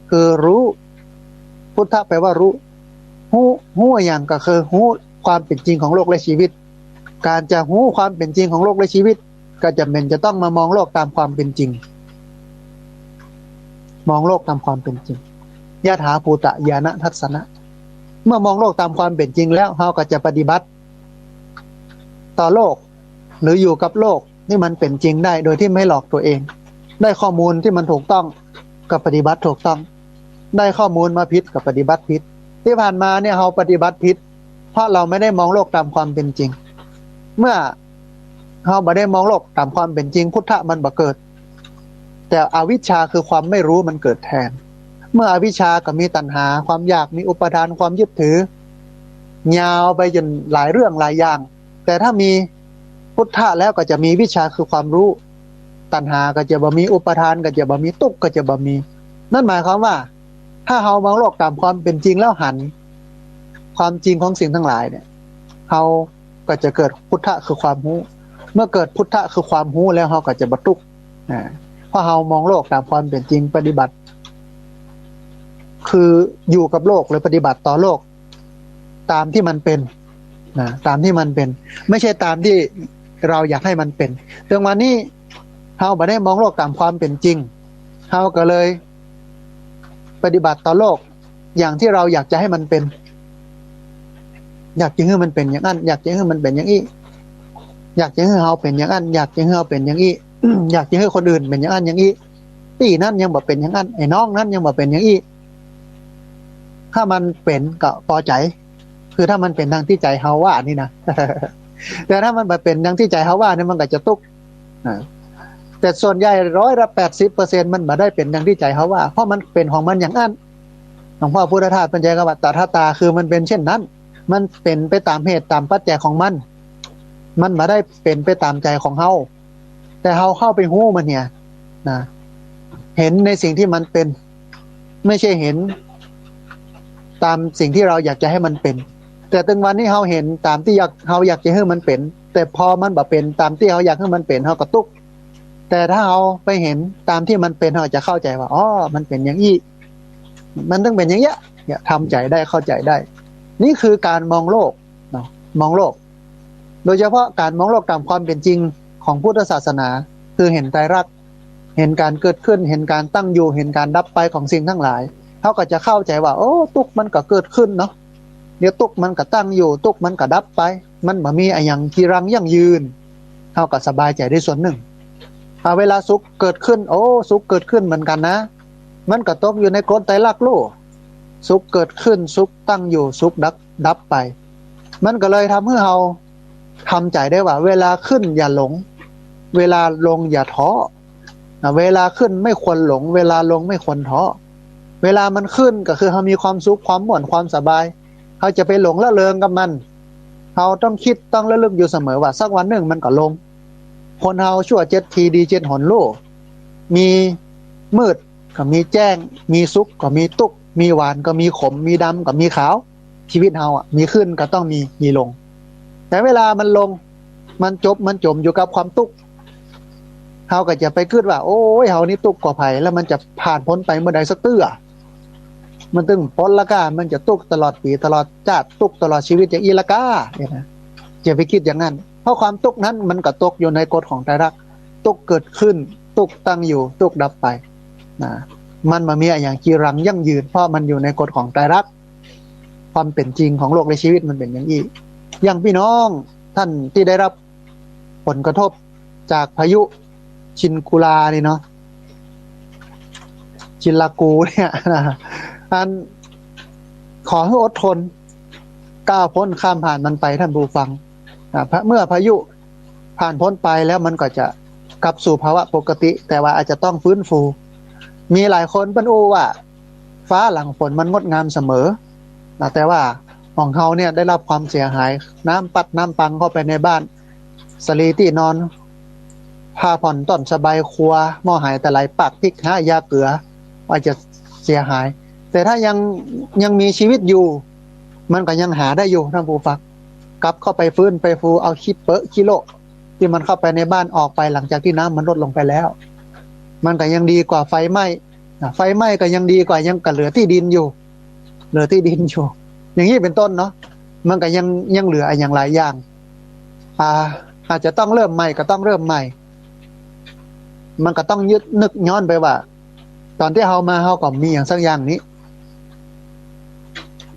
คือรู้พุทธะแปลว่ารู้หู้อย่างก็คือหู้ความเป็นจริงของโลกและชีวิตการจะหู้ความเป็นจริงของโลกและชีวิตก็จำเป็นจะต้องมามองโลกตามความเป็นจริงมองโลกตามความเป็นจริงยะถาภูตญาณทัสสนะเมื่อมองโลกตามความเป็นจริงแล้วเฮาก็จะปฏิบัติต่อโลกหรืออยู่กับโลกนี่มันเป็นจริงได้โดยที่ไม่หลอกตัวเองได้ข้อมูลที่มันถูกต้องกับปฏิบัติถูกต้องได้ข้อมูลมาผิดกับปฏิบัติผิดที่ผ่านมาเนี่ยเราปฏิบัติผิดเพราะเราไม่ได้มองโลกตามความเป็นจริงเมื่อเราไม่ได้มองโลกตามความเป็นจริงพุทธะมันบ่เกิด แต่อวิชชาคือความไม่รู้มันเกิดแทนเมื่ออวิชชาก็มีตัณหาความอยากมีอุปทานความยึดถือยาวไปจนหลายเรื่องหลายอย่างแต่ถ้ามีพุทธะแล้วก็จะมีวิชาคือความรู้ตัณหาก็จะบ่มีอุปทานก็จะบ่มีทุกข์ก็จะบ่มีนั่นหมายความว่าถ้าเฮามองโลกตามความเป็นจริงแล้วหันความจริงของสิ่งทั้งหลายเนี่ยเฮาก็จะเกิดพุทธะคือความรู้เมื่อเกิดพุทธะคือความรู้แล้วเฮาก็จะบ่ทุกข์เพราะเฮามองโลกตามความเป็นจริงปฏิบัติคืออยู่กับโลกหรือปฏิบัติต่อโลกตามที่มันเป็นตามที่มันเป็นไม่ใช่ตามที่เราอยากให้มันเป็นถึงวันนี้เฮาบ่ได้มองโลกตามความเป็นจริงเฮาก็เลยปฏิบัติต่อโลกอย่างที่เราอยากจะให้มันเป็นอยากจะให้มันเป็นอย่างนั้นอยากจะให้มันเป็นอย่างนี้อยากจะให้เฮาเป็นอย่างนั้นอยากจะให้เฮาเป็นอย่างนี้ อยากจะให้คนอื่นเป็นอย่างนั้นอย่างนี้พี่นั่นยังบ่เป็นอย่างนั้นไอ้น้องนั่นยังบ่เป็นอย่างนี้ถ้ามันเป็นก็พอใจคือถ้ามันเป็นดังที่ใจเฮาว่านี่นะ แต่ถ้ามันบ่เป็นดังที่ใจเฮาว่านี่มันก็จะทุกข์แต่ส่วนใหญ่80%มันบ่ได้เป็นดังที่ใจเฮาว่าเพราะมันเป็นของมันอย่างนั้นหลวงพ่อพุทธทาสบรรยายกับว่าตถาตาคือมันเป็นเช่นนั้นมันเป็นไปตามเหตุตามปัจจัยของมันบ่ได้เป็นไปตามใจของเฮาแต่เฮาเข้าไปฮู้มันเนี่ยนะเห็นในสิ่งที่มันเป็นไม่ใช่เห็นตามสิ่งที่เราอยากจะให้มันเป็นแต่ถึงวันนี้เฮาเห็นตามที่เฮาอยากจะให้มันเป็นแต่พอมันบ่เป็นตามที่เฮาอยากให้มันเป็นเฮาก็ทุกข์แต่ถ้าเฮาไปเห็นตามที่มันเป็นเฮาจะเข้าใจว่าอ๋อมันเป็นอย่างนี้มันต้องเป็นอย่างเงี้ยทำใจได้เข้าใจได้นี่คือการมองโลกเนาะมองโลกโดยเฉพาะการมองโลกตามความเป็นจริงของพุทธศาสนาคือเห็นไตรลักษณ์เห็นการเกิดขึ้นเห็นการตั้งอยู่เห็นการดับไปของสิ่งทั้งหลายเขาก็จะเข้าใจว่าโอ้ทุกข์มันก็เกิดขึ้นเนาะเดี๋ยวทุกข์มันก็ตั้งอยู่ทุกข์มันก็ดับไปมันบ่มีอะไรอย่างที่รังยั่งยืนเขาก็สบายใจได้ส่วนหนึ่งเวลาสุขเกิดขึ้นโอ้สุขเกิดขึ้นเหมือนกันนะมันก็ตกอยู่ในกฎไตรลักษณ์โลกสุขเกิดขึ้นสุขตั้งอยู่สุขดับไปมันก็เลยทำให้เราทำใจได้ว่าเวลาขึ้นอย่าหลงเวลาลงอย่าท้อเวลาขึ้นไม่ควรหลงเวลาลงไม่ควรท้อเวลามันขึ้นก็คือเรามีความสุขความม่วนความสบายเราจะไปหลงละเลงกับมันเราต้องคิดต้องระลึกอยู่เสมอว่าสักวันหนึ่งมันก็ลงคนเราชั่ว7ทีดี7หนโลมีมืดก็มีแจ้งมีสุขก็มีทุกข์มีหวานก็มีขมมีดำก็มีขาวชีวิตเรามีขึ้นก็ต้องมีลงแต่เวลามันลงมันจมอยู่กับความทุกข์เฮาก็จะไปคิดว่าโอ้ยเฮานี่ทุกข์กว่าไผแล้วมันจะผ่านพ้นไปเมื่อใดสักเตื้อมันตึงพ้นละกามันจะทุกข์ตลอดปีตลอดชาติทุกข์ตลอดชีวิตอย่างอีละกาเนี่ยนะอย่าไปคิดอย่างนั้นเพราะความทุกข์นั้นมันก็ตกอยู่ในกฎของไตรลักษณ์ทุกข์เกิดขึ้นทุกข์ตั้งอยู่ทุกข์ดับไปนะมันบ่มีอะไรอย่างจีรังยั่งยืนเพราะมันอยู่ในกฎของไตรลักษณ์ความเป็นจริงของโลกในชีวิตมันเป็นอย่างนี้อย่างพี่น้องท่านที่ได้รับผลกระทบจากพายุชินกุลานี่เนาะชินลากูเนี่ยอันขอให้อดทนก้าวพ้นข้ามผ่านมันไปท่านผู้ฟังเมื่อพายุผ่านพ้นไปแล้วมันก็จะกลับสู่ภาวะปกติแต่ว่าอาจจะต้องฟื้นฟูมีหลายคนเปิ้นอู้ว่าฟ้าหลังฝนมันงดงามเสมอแต่ว่าของเขาเนี่ยได้รับความเสียหายน้ำปัดน้ำปังเข้าไปในบ้านสลีที่นอนผ้าผ่อนต้นสบายครัวหม้อหายแต่ไหลปากพริกยาเกลือว่าจะเสียหายแต่ถ้ายังมีชีวิตอยู่มันก็ยังหาได้อยู่ท่านผู้ฟังกลับเข้าไปฟื้นไปฟูเอาคิดเปอะกิโลที่มันเข้าไปในบ้านออกไปหลังจากที่น้ำมันลดลงไปแล้วมันก็ยังดีกว่าไฟไหม้ไฟไหม้ก็ยังดีกว่ายังเหลือที่ดินอยู่อย่างนี้เป็นต้นเนาะมันก็ยังเหลืออย่างหลายอย่างอาจจะต้องเริ่มใหม่ก็ต้องเริ่มใหม่มันก็ต้องนึกย้อนไปว่าตอนที่เฮามาเฮาก็มีอย่างสักอย่างนี้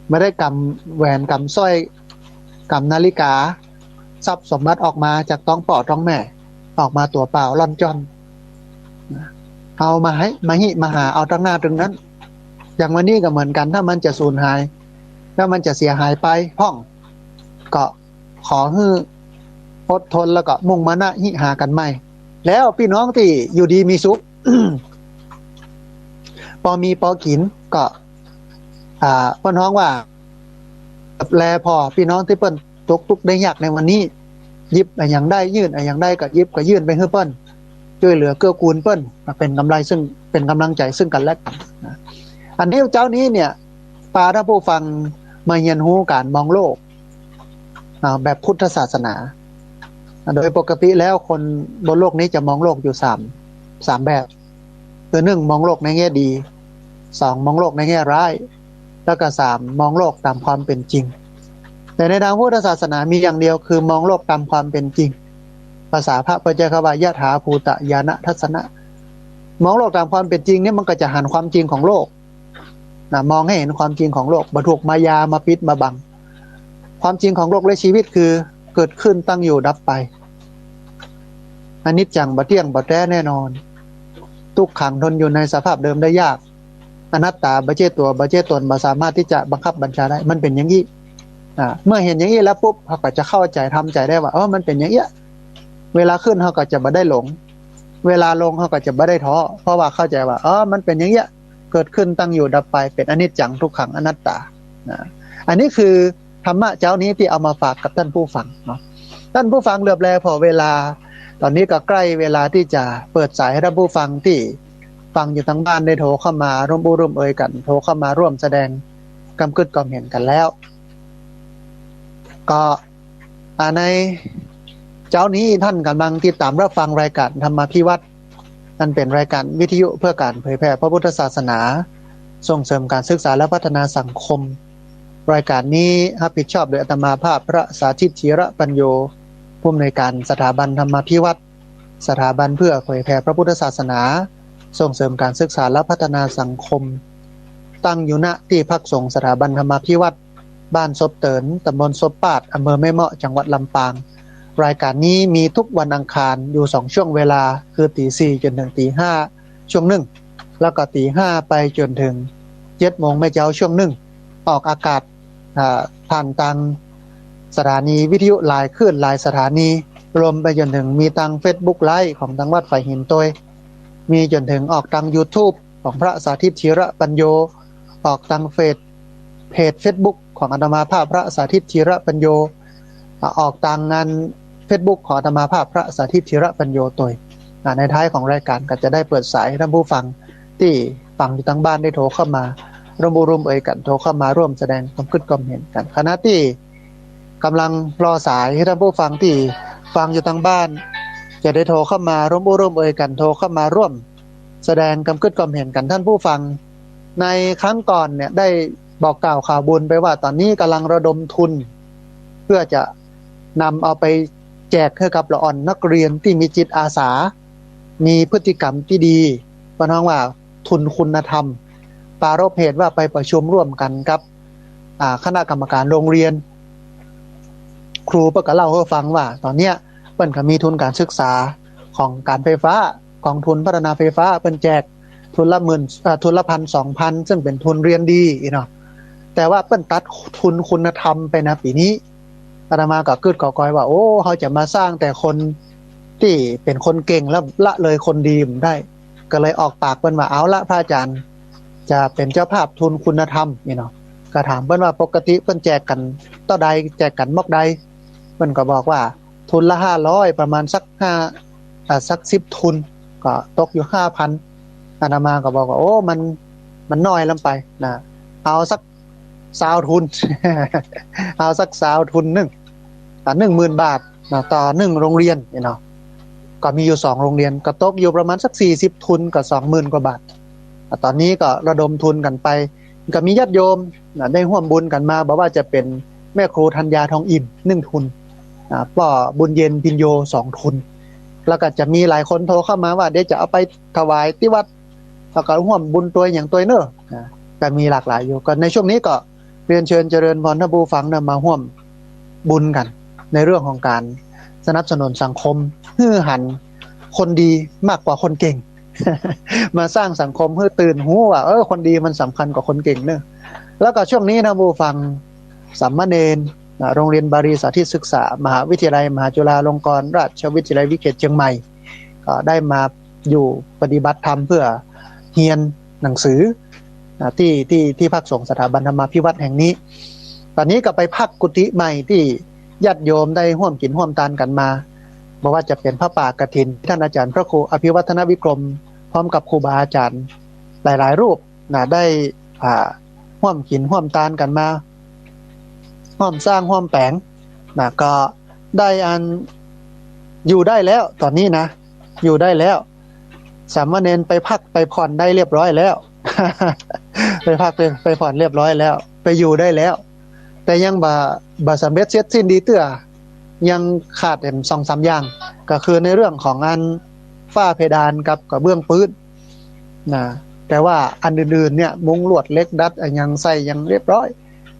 ไม่ได้กำแหวนกำสร้อยกำนาฬิกาทรัพย์สมบัติออกมาจากท้องป่อท้องแม่ออกมาตัวเปล่าล่อนจ้อนเอามาให้มาหาเอาตั้งหน้าตรงนั้นอย่างวันนี้ก็เหมือนกันถ้ามันจะสูญหายถ้ามันจะเสียหายไปพ่องก็ขอให้อดทนแล้วก็มุ่งมานะหิหากันใหม่แล้วพี่น้องที่อยู่ดีมีสุข พอมีพอกินก็เปิ้นฮ้องว่าแลพอพี่น้องที่เปิ้นตกทุกข์ได้ยากในวันนี้หยิบอะไรอย่างได้ยื่นอะไรอย่างได้ก็หยิบก็ยื่นไปให้เปิ้นช่วยเหลือเกื้อกูลเปิ้นเป็นกำไรซึ่งเป็นกำลังใจซึ่งกันและกันนะอันนี้เจ้านี้เนี่ยปาถ้าผู้ฟังมาเรียนรู้การมองโลกแบบพุทธศาสนาโดยปกติแล้วคนบนโลกนี้จะมองโลกอยู่สามแบบคือ1มองโลกในแง่ดี2มองโลกในแง่ร้ายแล้วก็3มองโลกตามความเป็นจริงแต่ในทางพุทธศาสนามีอย่างเดียวคือมองโลกตามความเป็นจริงภาษาพระพุทธเจ้าว่ายะถาภูตญาณทัสสนะมองโลกตามความเป็นจริงเนี่ยมันก็จะหันความจริงของโลกมองให้เห็นความจริงของโลกบ่ถูกมายามาปิดมาบังความจริงของโลกและชีวิตคือเกิดขึ้นตั้งอยู่ดับไปอนิจจังบ่เที่ยงบ่แท้แน่นอนทุกขังทนอยู่ในสภาพเดิมได้ยากอนัตตาบ่ใช่ตัวบ่ใช่ตนบ่สามารถที่จะบังคับบัญชาได้มันเป็นอย่างนี้เมื่อเห็นอย่างนี้แล้วปุ๊บเขาก็จะเข้าใจทำใจได้ว่ามันเป็นอย่างเงี้ยเวลาขึ้นเขาก็จะบ่ได้หลงเวลาลงเขาก็จะบ่ได้ท้อเพราะว่าเข้าใจว่ามันเป็นอย่างเงี้ยเกิดขึ้นตั้งอยู่ดับไปเป็นอนิจจังทุกขังอนัตตาอันนี้คือธรรมะเจ้านี้ที่เอามาฝากกับท่านผู้ฟังเนาะท่านผู้ฟังเหลือบแลพอเวลาตอนนี้ก็ใกล้เวลาที่จะเปิดสายให้ท่านผู้ฟังที่ฟังอยู่ทางบ้านได้โทรเข้ามาร่วมบูร่วมเอ่ยกันโทรเข้ามาร่วมแสดงกำกึดความเห็นกันแล้วก็ในเจ้านี้ท่านกำลังติดตามรับฟังรายการธรรมพิวัตรนั่นเป็นรายการวิทยุเพื่อการเผยแพร่พระพุทธศาสนาส่งเสริมการศึกษาและพัฒนาสังคมรายการนี้รับผิดชอบโดยอาตมาภาพพระสาธิตธีระปัญโยผู้อำนวยการสถาบันธรรมพิวัตรสถาบันเพื่อเผยแพร่พระพุทธศาสนาส่งเสริมการศึกษาและพัฒนาสังคมตั้งอยู่ณที่พักสงฆ์สถาบันธรรมพิวัตรบ้านซบเตินตำบลซบปาดอำเภอแม่เมาะจังหวัดลำปางรายการนี้มีทุกวันอังคารอยู่2ช่วงเวลาคือตี 4จนถึงตี 5ช่วง1แล้วก็ตี 5ไปจนถึง 7 โมงแม่เจ้าช่วง1ออกอากาศผ่านทางสถานีวิทยุหลายคลื่นหลายสถานีรวมไปจนถึงมีทาง Facebook Live ของทางวัดฝ่ายหินตัวยมีจนถึงออกทาง YouTube ของพระสาธิตธีระปัญโยออกทางเพจ Facebook ของอาตมาภาพพระสาธิตธีระปัญโยออกทางงาน Facebook ของอาตมาภาพพระสาธิตธีระปัญโยตัวยในท้ายของรายการก็จะได้เปิดสายให้ท่านผู้ฟังที่ฟังอยู่ทางบ้านได้โทรเข้ามาร่วมบูร่วมเอ่ยกันโทรเข้ามาร่วมแสดงความคิดความเห็นกันขณะที่กำลังรอสายให้ท่านผู้ฟังที่ฟังอยู่ทางบ้านจะได้โทรเข้ามาร่วมบูร่วมเอ่ยกันโทรเข้ามาร่วมแสดงความคิดความเห็นกันท่านผู้ฟังในครั้งก่อนเนี่ยได้บอกกล่าวข่าวบุญไปว่าตอนนี้กำลังระดมทุนเพื่อจะนำเอาไปแจกให้กับละอ่อนนักเรียนที่มีจิตอาสามีพฤติกรรมที่ดีปะน้องว่าทุนคุณธรรมปรารภเหตุว่าไปประชุมร่วมกันกับคณะกรรมการโรงเรียนครูเพิ่นก็เล่าให้ฟังว่าตอนเนี้ยเพิ่นก็มีทุนการศึกษาของการไฟฟ้ากองทุนพัฒนาไฟฟ้าเพิ่นแจกทุนละทุนละ 1,000-2,000 ซึ่งเป็นทุนเรียนดีเนาะแต่ว่าเพิ่นตัดทุนคุณธรรมไปนะปีนี้อาตมาก็กึดก่อกอยว่าเขาจะมาสร้างแต่คนที่เป็นคนเก่งแล้วละเลยคนดีไม่ได้ก็เลยออกปากเพิ่นว่าเอาละพระอาจารย์จะเป็นเจ้าภาพทุนคุณธรรมเนาะก็ถามเพิ่นว่าปกติเพิ่นแจกกันต่อใดแจกกันมอกใดเพิ่นก็บอกว่าทุนละ500ประมาณสัก10ทุนก็ตกอยู่ 5,000 อาตมาก็บอกว่ามันน้อยลงไปนะเอาสัก20ทุน เอาสัก20ทุนนึง10,000 บาทนะต่อ1โรงเรียนเนาะก็มีอยู่2โรงเรียนก็ตกอยู่ประมาณสัก40ทุนก็ 20,000 กว่าบาทตอนนี้ก็ระดมทุนกันไปก็มีญาติโยมได้ร่วมบุญกันมาบอกว่าจะเป็นแม่ครูธัญญาทองอิ่ม1ทุนป่อบุญเย็นพิญโย2ทุนแล้วก็จะมีหลายคนโทรเข้ามาว่าเดี๋ยวจะเอาไปถวายที่วัดแล้วก็ร่วมบุญตัวอย่างตัวเนอะก็มีหลากหลายอยู่ก็ในช่วงนี้ก็เรียนเชิญเจริญพรท่านผู้ฟังมาร่วมบุญกันในเรื่องของการสนับสนุนสังคมฮือหันคนดีมากกว่าคนเก่ง มาสร้างสังคมให้ตื่นหูว่าคนดีมันสำคัญกว่าคนเก่งเนอะแล้วก็ช่วงนี้ท่านผู้ฟังสามเณรโรงเรียนบาลีสาธิตศึกษามหาวิทยาลัยมหาจุฬาลงกรณราชวิทยาลัยวิเขตเชียงใหม่ก็ได้มาอยู่ปฏิบัติธรรมเพื่อเรียน หนังสือที่พักสงฆ์สถาบันธรรมาภิวัตน์แห่งนี้ตอนนี้ก็ไปพักกุฏิใหม่ที่ญาติโยมได้ร่วมกินร่วมทานกันมาบอกว่าจะเป็นพระป่ากฐินท่านอาจารย์พระครูอภิวัฒนวิกรมพร้อมกับครูบาอาจารย์หลายๆรูปได้ร่วมกินร่วมทานกันมาร่วมสร้างร่วมแปลงก็ได้อันอยู่ได้แล้วตอนนี้นะอยู่ได้แล้วสามเณรไปพักไปผ่อนได้เรียบร้อยแล้ว ไปพักไปผ่อนเรียบร้อยแล้วไปอยู่ได้แล้วแต่ยังบ่สำเร็จเสร็จสิ้นดีเตื้อยังขาดเป็น2-3อย่างก็คือในเรื่องของอันฝ้าเพดานกับกระเบื้องพื้นแต่ว่าอันอื่นๆเนี่ยมุงลวดเล็กดัดยังใส่ยังเรียบร้อย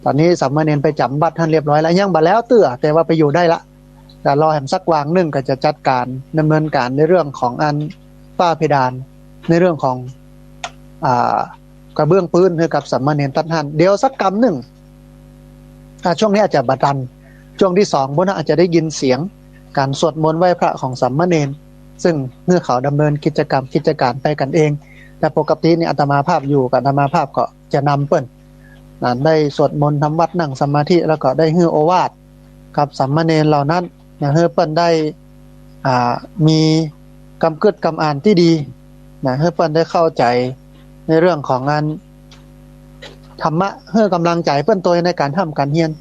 ตอนนี้สามเณรไปจำบัตรท่านเรียบร้อยแล้วยังบ่แล้วเตื้อแต่ว่าไปอยู่ได้ละแต่รอแหมสักวางนึงก็จะจัดการดำเนินการในเรื่องของอันฝ้าเพดานในเรื่องของกระเบื้องพื้นให้กับสามเณรท่านเดี๋ยวสักกรรมนึงช่วงนี้อาจจะบัดดันช่วงที่2บนอาจจะได้ยินเสียงการสวดมนต์ไหว้พระของสามเณรซึ่งเมื่อเขาดำเนินกิจการไปกันเองแต่ปกตินี่อาตมาภาพอยู่กับอาตมาภาพก็จะนำเปิ้นได้สวดมนต์ทำวัดนั่งสมาธิแล้วก็ได้ฮื้อโอวาทกับสามเณรเหล่านั้นให้เปิ้นได้มีกำกึดกำอ่านที่ดีให้เปิ้นได้เข้าใจในเรื่องของงานธรรมะให้กำลังใจเปิ้นตัวในการทำการเรียน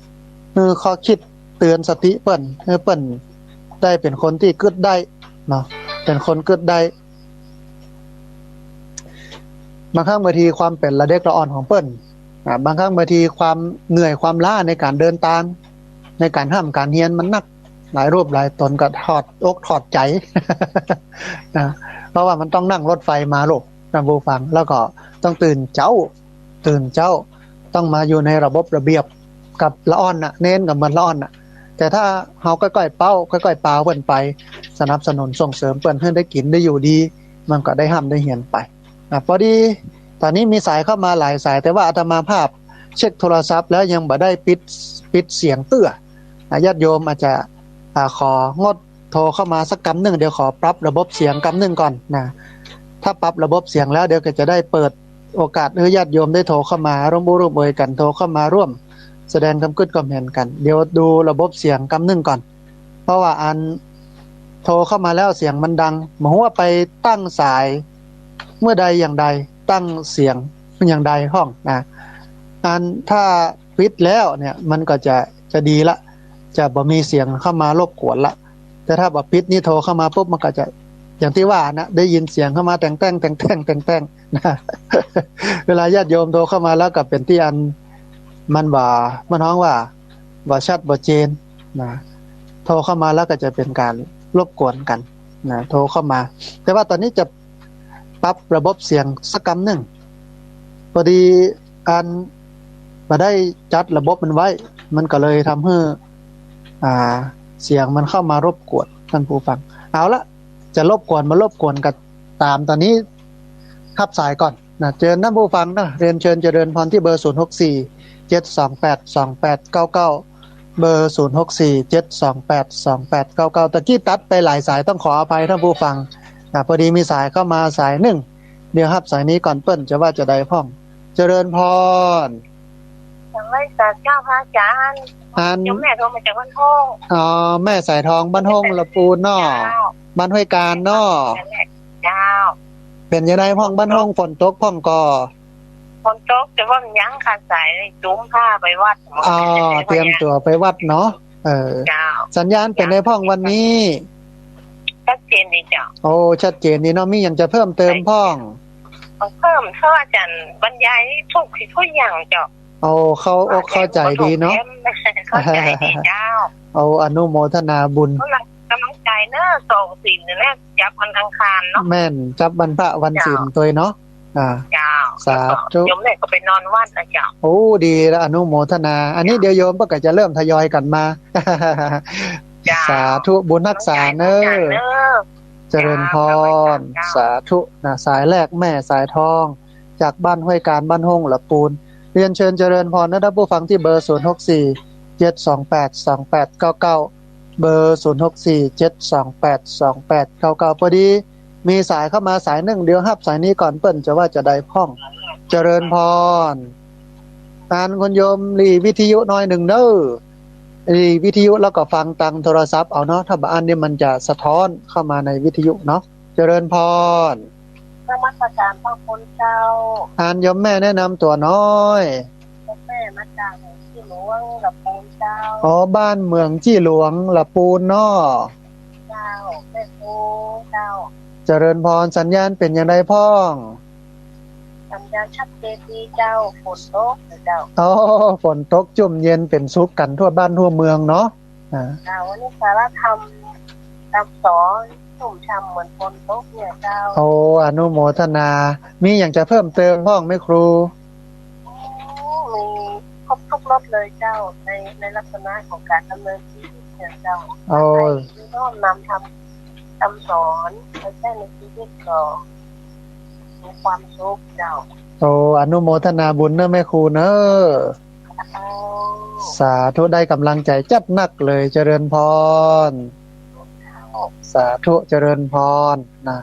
ข้อคิดเตือนสติเปิ้นให้เปิ้นได้เป็นคนที่กึดได้เนาะเป็นคนกึดได้บางครั้งบางทีความเป็นละเด็กละอ่อนของเปิ้นบางครั้งบางทีความเหนื่อยความล้าในการเดินตามในการทำการเรียนมันหนักหลายรูปหลายตนก็ถอดอกถอดใจ นะเพราะว่ามันต้องนั่งรถไฟมาลูกท่านผู้ฟังแล้วก็ต้องตื่นเจ้าต้องมาอยู่ในระบบระเบียบกับละอ่อนน่ะเน้นกับมันละอ่อนน่ะแต่ถ้าเฮาค่อยๆเป้าค่อยๆปาเพิ่นไปสนับสนุนส่งเสริมเพิ่นให้ได้กินได้อยู่ดีมันก็ได้ห้ามได้เหียนไปพอดีตอนนี้มีสายเข้ามาหลายสายแต่ว่าอาตมาภาพเช็คโทรศัพท์แล้วยังบ่ได้ปิดเสียงเตื้อญาติโยมอาจจะของดโทรเข้ามาสักกำนึงเดี๋ยวขอปรับระบบเสียงกำนึงก่อนนะถ้าปรับระบบเสียงแล้วเดี๋ยวก็จะได้เปิดโอกาสให้ญาติโยมได้โทรเข้ามาร่วมเอ่ยกันโทรเข้ามาร่วมแสดงความคิดความเห็นกันเดี๋ยวดูระบบเสียงกำนึงก่อนเพราะว่าอันโทรเข้ามาแล้วเสียงมันดังหมายว่าไปตั้งสายเมื่อใดอย่างใดตั้งเสียงอย่างใดห้องนะอันถ้าปิดแล้วเนี่ยมันก็จะดีละจะบ่มีเสียงเข้ามารบกวนละแต่ถ้าบ่ปิดนี่โทรเข้ามาปุ๊บมันก็จะอย่างที่ว่านะได้ยินเสียงเข้ามาแต่งนะเวลาญาติโยมโทรเข้ามาแล้วก็เป็นที่อันมันฮ้องว่าบ่ชัดบ่เจนนะโทรเข้ามาแล้วก็จะเป็นการรบกวนกันนะโทรเข้ามาแต่ว่าตอนนี้จะปรับระบบเสียงสักกำนึงพอดีอันมาได้จัดระบบมันไว้มันก็เลยทำให้เสียงมันเข้ามารบกวนท่านผู้ฟังเอาละจะรบกวนกันตามตอนนี้รับสายก่อนนะเชิญท่านผู้ฟังนะเรียนเชิญเจริญพรที่เบอร์0647282899เบอร์0647282899ตะกี้ตัดไปหลายสายต้องขออภัยท่านผู้ฟังพอดีมีสายเข้ามาสายหนึ่งเดี๋ยวรับสายนี้ก่อนเปิ้นจะว่าจะได้พ้องเจริญพรอย่างไรศาสตร์เจ้าพระอาจารย์ยมแม่โทรมาจากบ้านห้องแม่สายทองบ้านห้องละปูนน้อบ้านห้วยการน้อเจ้าเป็นยังไงห้องบ้านห้องฝนตกพ้องก่อฝนตกแต่ว่ายังขาดสายจุ้มผ้าไปวัดเตรียมตัวไปวัดเนาะสัญญาณเป็นในพ้องวันนี้ชัดเจนดีเจ้าโอ้ชัดเจนดีเนาะมีอย่างจะเพิ่มเติมพ้องเพิ่มเขาอาจารย์บรรยายทุกอย่างเจ้าโอ้เข้าใจดีเนาะเข้าใจดีเจ้าเอาอนุโมทนาบุญกำลังใจเนอะส่งศีลนี่แหละจับวันอังคารเนาะแม่นจับวันพระวันศีลตัวเนาะเจ้าสาธุโยมเนี่ยก็ไปนอนวัดนะเจ้าโอ้ดีแล้วอนุโมทนาอันนี้เดี๋ยวโยมก็จะเริ่มทยอยกันมาสาธุบุญรักษาเนอะเจริญพรสาธุนะสายแรกแม่สายทองจากบ้านห้วยการบ้านห้องละปูนเรียนเชิญเจริญพรนะท่านผู้ฟังที่เบอร์0647282899เบอร์0647282899พอดี มีสายเข้ามาสายหนึ่งเดียวฮับสายนี้ก่อนเปิ้นจะว่าจะได้พ่องเจริญพรการคนโยมรีวิทยุน้อยหนึ่งเด้อรีวิทยุแล้วก็ฟังตังโทรศัพท์เอาเนาะถ้าบ่อันนี้มันจะสะท้อนเข้ามาในวิทยุเนาะเจริญพรนมัสการพระคุณเจ้าอ่านโยมแม่แนะนำตัวน้อยแม่มาจากที่หลวงลำพูนเจ้าอ๋อบ้านเมืองจี้หลวงลำพูนเนาะเจ้าแม่ครูเจ้าเจริญพรสัญญาณเป็นอย่างไรพ่องสัญญาณชัดเจนดีเจ้าฝนตกเจ้าอ๋อฝนตกจุ่มเย็นเป็นสุขกันทั่วบ้านทั่วเมืองเนาะเจ้าวันนี้สารธรรมตามสอนชุ่มช่ำเหมือนฝนตกเนี่ยเจ้าโอ้อนุโมทนามีอย่างจะเพิ่มเติมพ่องไหมครูมีครบทุกรสเลยเจ้าในลักษณะของการดำเนินชีวิตเนี่ยเจ้าโอ้น้อมนำทำสอนไปใช้ในชีวิตก็มีความสุขเจ้าโอ้อนุโมทนาบุญเนอะแม่ครูเนอะสาธุได้กำลังใจจัดหนักเลยเจริญพรสาธุเจริญพรนะ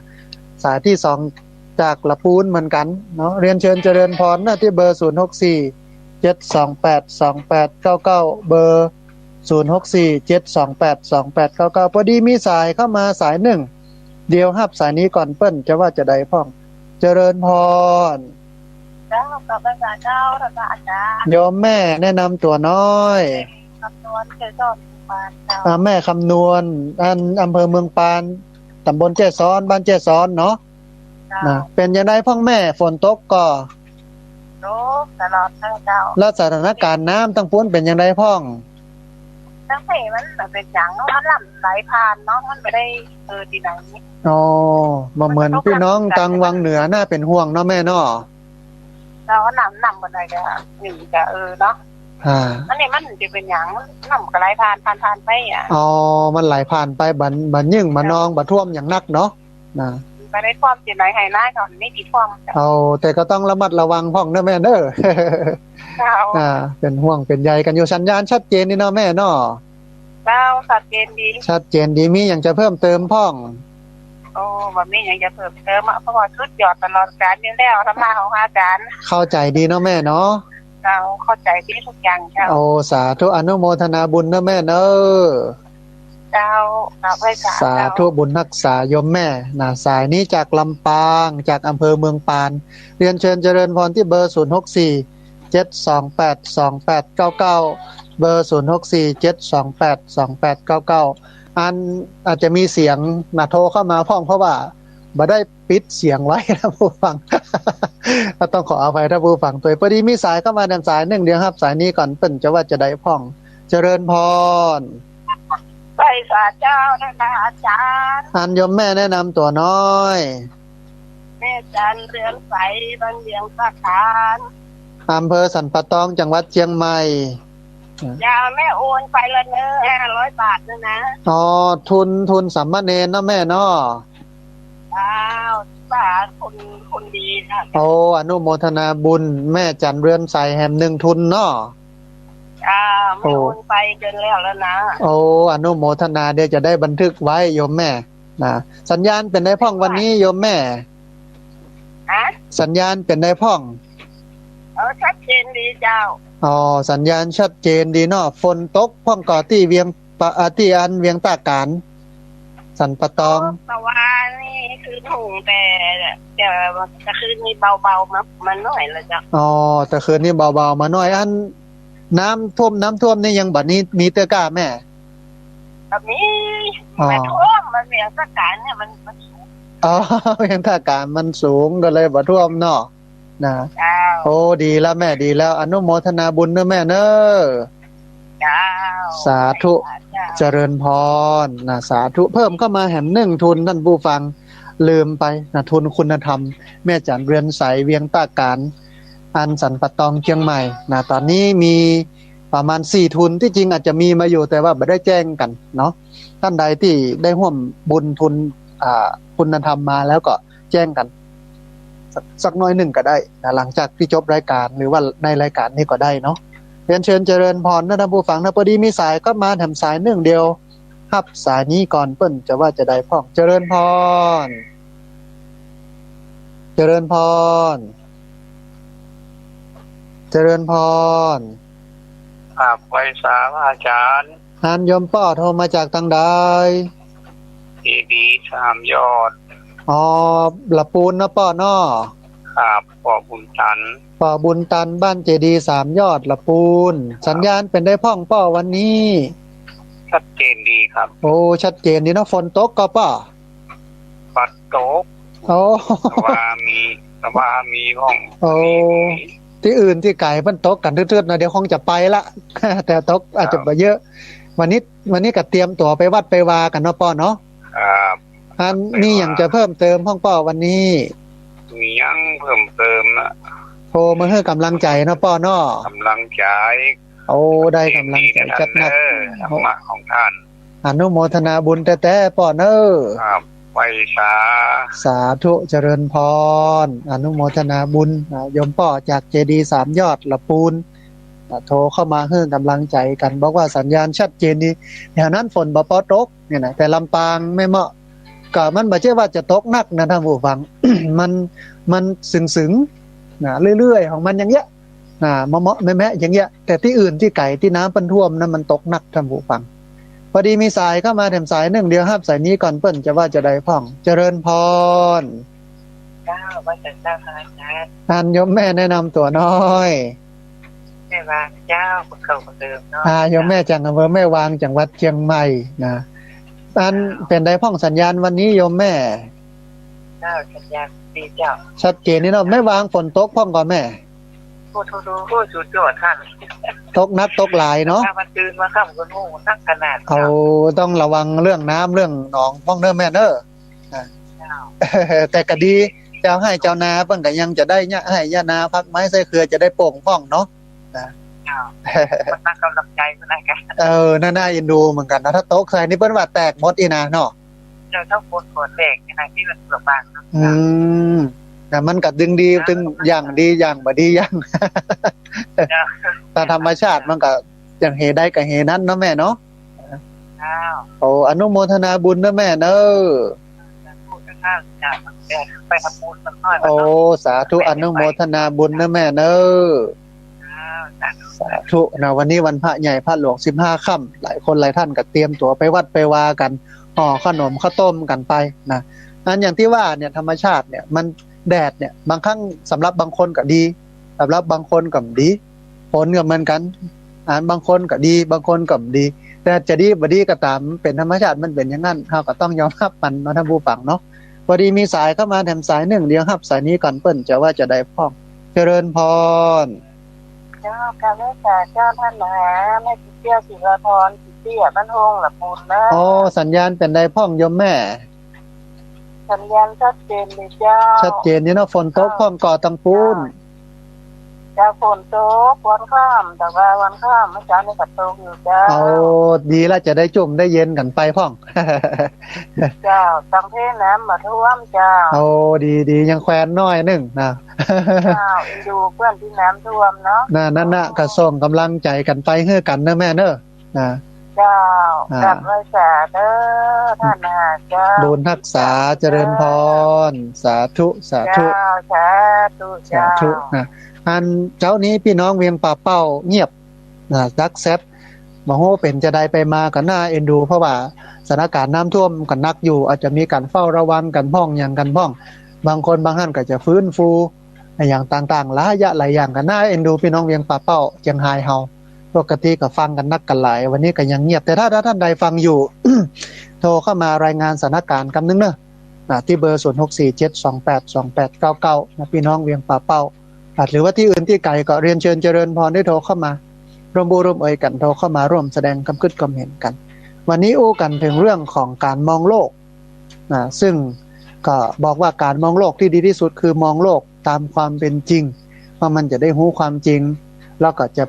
สายที่2จากละปูนเหมือนกันเนาะเรียนเชิญเจริญพรนะที่เบอร์0647282899เบอร์0647282899พอดีมีสายเข้ามาสายหนึ่งเดียวฮับสายนี้ก่อนเปิ้นจะว่าจะได้พ่องเจริญพรเจ้ากับพระเจ้าพระอาจารย์โยมแม่แนะนำตัวน้อยคำนวณเจ้าจอมปานเจ้าแม่คำนวณอำเภอเมืองปานตำบลแจ้ซ้อนบ้านแจ้ซ้อนเนาะนะเป็นยังไงพ่องแม่ฝนตกก็ตกตลอดทั้งเจ้าแล้วสถานการณ์น้ำตั้งพ้นเป็นยังไงพ่องตั้งแต่มันเป็นอย่างเนาะมันไหลผ่านเนาะมันไม่ได้ที่ไหนอ๋อมาเหมือนพี่น้องตังวังเหนือน่าเป็นห่วงเนาะแม่เนาะเรานำอะไรกันหนึ่งจะเนาะอันนี้มันจะเป็นอย่างนำกระไรผ่านไปอ๋อมันไหลผ่านไปบันยิ่งมานองบัท่วมอย่างนักเนาะนะไปได้ท่วมที่ไหนให้หน้าก่อนไม่ติดท่วมเอาแต่ก็ต้องระมัดระวังพ่องเนอะแม่เด้อเป็นห่วงเป็นใยกันอยู่สัญญาณชัดเจนนี่เนาะแม่เนาะชัดเจนดีชัดเจนดีมีอย่างจะเพิ่มเติมพ่องโอ้แบบนี้อย่างจะเพิ่มเติมเพราะว่าชุดหยอดตลอดการนี่แล้วธรรมะของอาจารย์เข้าใจดีเนาะแม่เนาะเราเข้าใจดีทุกอย่างเจ้าโอ้สาธุอนุโมทนาบุญนะแม่เนอะเจ้าสาธุบุญรักษาโยมแม่นะสายนี้จากลำปางจากอำเภอเมืองปานเรียนเชิญเจริญพรที่เบอร์0647282899เบอร์0647282899อันอาจจะมีเสียงนะโทรเข้ามาพ่องเพราะว่าบ่ได้ปิดเสียงไว้นะผู้ฟังก็ต้องขออภัยถ้าผู้ฟังตัวพอดีมีสายเข้ามาทางสายหนึ่งเดียวครับสายนี้ก่อนเปิ้นจะว่าจะได้พ่องเจริญพรไปสาเจ้าท่านอาจารย์อันโยมแม่แนะนำตัวน้อยแม่จันเรือนใสบ้านเวียงสาขานอำเภอสันปะตองจังหวัดเชียงใหม่ยาแม่โอนไปละเนอะ500 บาทนึงนะอ๋อทุนสัมมาเนรนะแม่เนาะสาคนดีนะโอ้อนุโมทนาบุญแม่จันเรือนใสแห่มหนึ่งทุนเนาะไม่โอนไปเกินแล้วนะโอ้อนุโมทนาเดี๋ยวจะได้บันทึกไว้โยมแม่นะสัญญาณเป็นได้พ่องวันนี้โยมแม่สัญญาณเป็นได้พ่องชัดเจนดีเจ้าอ๋อสัญญาณชัดเจนดีเนาะฝนตกพ่องก่อที่เวียงที่อันเวียงตาการสันปะตองแต่ว่านี่คือถุงแต่คืนนี้เบาๆมันน้อยละจ้ะอ๋อแต่คืนนี้เบาๆมาน้อยอันน้ำท่วมนี่ยังบัดนี้มีเตก้าแม่แบบนี้ไม่ท่วมมันเวียงตาการเนี่ยมันสูงอ๋อเวียงตาการมันสูงก็เลยบ่ท่วมเนาะนะโอ้ดีแล้วแม่ดีแล้วอนุโมทนาบุญเนอะแม่เนอะสาธุเจริญพรนะสาธุเพิ่มเข้ามาแห่มหนึ่งทุนท่านผู้ฟังลืมไปนะทุนคุณธรรมแม่จันเรือนใสเวียงตาการอันสันปะตองเชียงใหม่นะตอนนี้มีประมาณ4ทุนที่จริงอาจจะมีมาอยู่แต่ว่าไม่ได้แจ้งกันเนาะท่านใดที่ได้ร่วมบุญทุนคุณธรรมมาแล้วก็แจ้งกันสักน้อยหนึ่งก็ได้นะหลังจากที่จบรายการหรือว่าในรายการนี้ก็ได้เนาะเรียนเชิญเจริญพรนะท่านผู้ฟังนะพอดีมีสายก็มาแถมสายหนึ่งเดียวฮับสายนี้ก่อนเปิ้นจะว่าจะได้พ่องเจริญพร เจริญพรเจริญพรครับไว้สามอาจารย์อันยมป้อโทรมาจากทางใดดี3 ยอดอ๋อละปูนนะป้อน้อครับปอบุญตันป้อบุญตันบ้านเจดี3 ยอดละปูนสัญญาณเป็นได้พ่องป้อวันนี้ชัดเจนดีครับโอ้ชัดเจนดีเนาะฝนตกก็ป้อปัดตกโอ้ว่ามีห้องโอ้ที่อื่นที่ไกลมันตกกันทื่อๆนะเดี๋ยวคงจะไปละแต่ตกอาจจะบ่เยอะวันนี้ก็เตรียมตัวไปวัดไปวากันเนาะป้อเนาะครับอันนี้ยังจะเพิ่มเติมห้องป้อวันนี้มียังเพิ่มเติมนะโทรมาให้กำลังใจเนาะป้อเนาะกำลังใจโอ้ได้กำลังใจจัดหนักธรรมะของท่านอนุโมทนาบุญแต่ป้อเน้อครับไว้สาธุเจริญพรอนุโมทนาบุญโยมป้อจากเจดี3 ยอดละปูนโทรเข้ามาให้กำลังใจกันบอกว่าสัญญาณชัดเจนดีแถวนั้นฝนบ่ตกเนี่ยนะแต่ลำปางไม่เหมาะก็มันบ่ใช่ว่าจะตกหนักนะท่านผู้ฟัง มันสึงๆนะเรื่อยๆของมันอย่างเงี้ยเหมาะแม่ๆอย่างเงี้ยแต่ที่อื่นที่ไกลที่น้ำเปิ้นท่วมนั้นมันตกหนักท่านผู้ฟังพอดีมีสายเข้ามาแถมสาย1เดียวครับสายนี้ก่อนเปิ้นจะว่าจะได้พ่องเจริญพรว่าจะเจ้าค่ะท่านโยมแม่แนะนำตัวน้อยแม่วางเจ้าคนเก่าคนเดิมเนาะโยมแม่จากอำเภอแม่วางจังหวัดเชียงใหม่นะอันเป็นได้พ่องสัญญาณวันนี้โยมแม่เจ้าสัญญาณดีเจ้าชัดเจนนี่เนาะแม่วางฝนตกพ่องก่อนแม่โอ้โหสุดยอดท่านตกนักตกหลายเนาะมันตื่นมาค่ำคนโง่นักขนาดเอาต้องระวังเรื่องน้ำเรื่องหนองพ่องเด้อแม่เด้อแต่ก็ดีเจ้าให้เจ้านาเพิ่นก็ยังจะได้เนี่ยให้ย่านาพักไม้ใส่เครือจะได้โป่งพ่องเนาะมันตั้งกำลังใจมันได้กันน่าเอ็นดูเหมือนกันนะถ้าโต๊ะใครนี่เปิ้นว่าแตกหมดอีนะเนาะเจ้าต้องฝนแตกนี่นะที่มันเปลือกบางแต่มันก็ดึงดีดึงอย่างดีอย่างบ่ดีอย่างแต่ธรรมชาติมันก็อย่างเหได้ก็เหนั้นเนาะแม่เนาะโอ้อนุโมทนาบุญนะแม่เด้อไปทำบุญมันน้อยโอ้สาธุอนุโมทนาบุญนะแม่เด้อสาธุนะวันนี้วันพระใหญ่พระหลวง15 ค่ำหลายคนหลายท่านก็เตรียมตัวไปวัดไปวากันห่อขนมข้าวต้มกันไปนะอันอย่างที่ว่าเนี่ยธรรมชาติเนี่ยมันแดดเนี่ยบางครั้งสำหรับบางคนก็ดีสำหรับบางคนก็ดีฝนก็เหมือนกันบางคนก็ดีบางคนก็ดีแต่จะดีบ่ดีก็ตามเป็นธรรมชาติมันเป็นอย่างนั้นเฮาก็ต้องยอมรับมันเนาะท่านผู้ฟังเนาะพอดีมีสายเข้ามาแถมสาย1เดียวครับสายนี้ก่อนเปิ้นจะว่าจะได้พ่องเจริญพรเจ้าค่ะแม่จ๋าเจ้าท่านมหาแม่เตี้ยศิลาพรเตี้ยบ้านโฮงละปูนนะโอ้สัญญาณเป็นได้พ่องโยมแม่สัญญาณชัดเจนเลยเจ้าชัดเจนนี่เนาะฝนตกพ่องก่อตังปูนจะฝนตกวันข้ามแต่ว่าวันข้ามเมื่อเช้านี่ก็ตกอยู่เจ้าเอาดีแล้วจะได้จุ่มได้เย็นกันไปพ่องเจ้าตังเทน้ำมาท่วมเจ้าเอาดียังแควนน้อยนึงนะเจ้าดูเพื่อนที่น้ำท่วมเนาะนั่นน่ะก็ส่งกำลังใจกันไปเฮือกันเด้อแม่เด้อนะเจ้ากับไว้สาเด้อท่านนะเจ้าบุญรักษาเจริญพรสาธุสาธุสาธุนะอันเจ้านี้พี่น้องเวียงป่าเป้าเงียบซักแซบบ่ฮู้เป็นจะได้ไปมาก็น่าเอ็นดูเพราะว่าสถานการณ์น้ำท่วมก็หนักอยู่อาจจะมีการเฝ้าระวังกันพ้องอย่างกันพ้องบางคนบางท่านก็จะฟื้นฟูอย่างต่างๆหลายอย่างก็น่าเอ็นดูพี่น้องเวียงป่าเป้าเจียงไฮ้เฮาปกติก็ฟังกันนักกันหลายวันนี้ก็ยังเงียบแต่ถ้าท่านใดฟังอยู่ โทรเข้ามารายงานสถานการณ์กำนึงเด้อที่เบอร์0647282899นะพี่น้องเวียงป่าเป้าหรือว่าที่อื่นที่ไกลก็เรียนเชิญเจริญพรได้โทรเข้ามาร่วมบุญร่วมเอ่ยกันโทรเข้ามาร่วมแสดงความคิดความเห็นกันวันนี้อู้กันถึงเรื่องของการมองโลกซึ่งก็บอกว่าการมองโลกที่ดีที่สุดคือมองโลกตามความเป็นจริงว่ามันจะได้รู้ความจริงแล้วก็จะ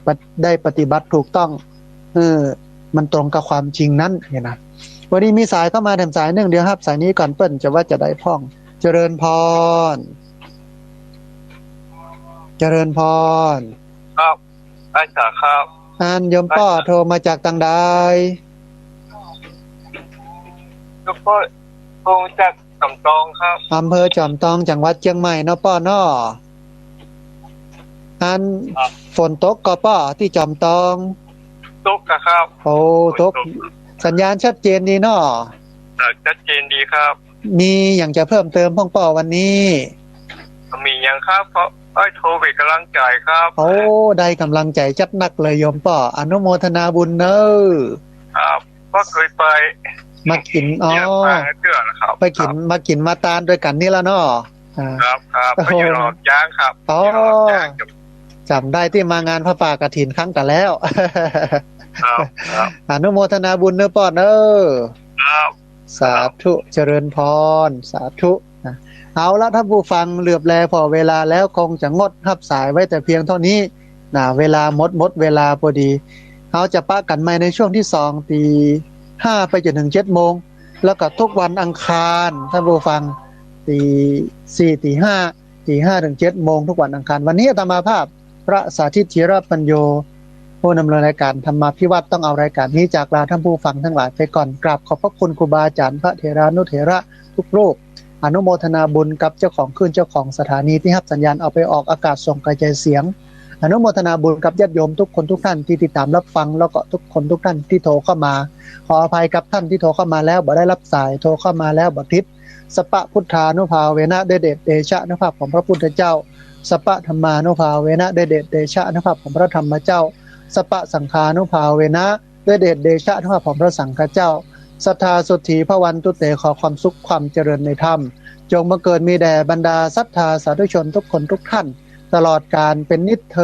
ได้ปฏิบัติถูกต้องมันตรงกับความจริงนั้นเนี่ยนะวันนี้มีสายเข้ามาแถมสาย1เดียวครับสายนี้ก่อนเปิ้นจะว่าจะได้พ่องเจริญพรเจริญพรครับอาจารย์ครับโยมป้อโทรมาจากทางใดโยมป้อโทรจาก จำตองครับอำเภอจอมทองจังหวัดเชียงใหม่เนาะป้อเนาะอันฝนตกก็ป้อที่จอมทอง ตกครับ โอ้ตกสัญญาณชัดเจนดีเนาะชัดเจนดีครับมีอย่างจะเพิ่มเติมพ่องป้อวันนี้มีอย่างครับเพราะโทรไปกำลังใจครับโอ้ได้กำลังใจจัดหนักเลยโยมป้ออนุโมทนาบุญเนอะครับก็เคยไปมากินไปกินมากินมาตานด้วยกันนี่แล้วเนาะครับไปอยู่รอบย่างครับอ๋อจำได้ที่มางานพระป่ากฐินครั้งแต่แล้วครับอนุโมทนาบุญเนอะป้อเนอะครับสาธุเจริญพรสาธุเอาละท่านผู้ฟังเหลือบแลพอเวลาแล้วคงจะงดรับสายไว้แต่เพียงเท่านี้เวลาหมดเวลาพอดีเขาจะปะกันใหม่ในช่วงที่2 ตี 5ไปจนถึง 7 โมงแล้วก็ทุกวันอังคารท่านผู้ฟังตี 4 ตี 5 ถึง 7 โมงทุกวันอังคารวันนี้อาตมาภาพพระสาธิตธีรปัญโยผู้ดำเนินรายการธรรมาภิวัตน์ต้องเอารายการนี้จากลาท่านผู้ฟังทั้งหลายไปก่อนกราบขอบพระคุณครูบาอาจารย์พระเถรานุเถระทุกรูปอนุโมทนาบุญกับเจ้าของคลื่นเจ้าของสถานีที่รับสัญญาณเอาไปออกอากาศส่งกระจายเสียงอนุโมทนาบุญกับญาติโยมทุกคนทุกท่านที่ติดตามรับฟังแล้วก็ทุกคนทุกท่านที่โทรเข้ามาขออภัยกับท่านที่โทรเข้ามาแล้วบ่ได้รับสายโทรเข้ามาแล้วบ่ทิศสปะพุทธานุภาเวนะเดชเดชะอนุภาพของพระพุทธเจ้าสปะธรรมานุภาเวนะเดชเดชะอนุภาพของพระธรรมเจ้าสปะสังฆานุภาเวนะด้วยเดชเดชะอนุภาพของพระสังฆเจ้าศรัทธาสุทธีพระวันตุเตขอความสุขความเจริญในธรรมจงมาเกิดมีแด่บรรดาศรัทธาสาธุชนทุกคนทุกท่านตลอดกาลเป็นนิจเทอญ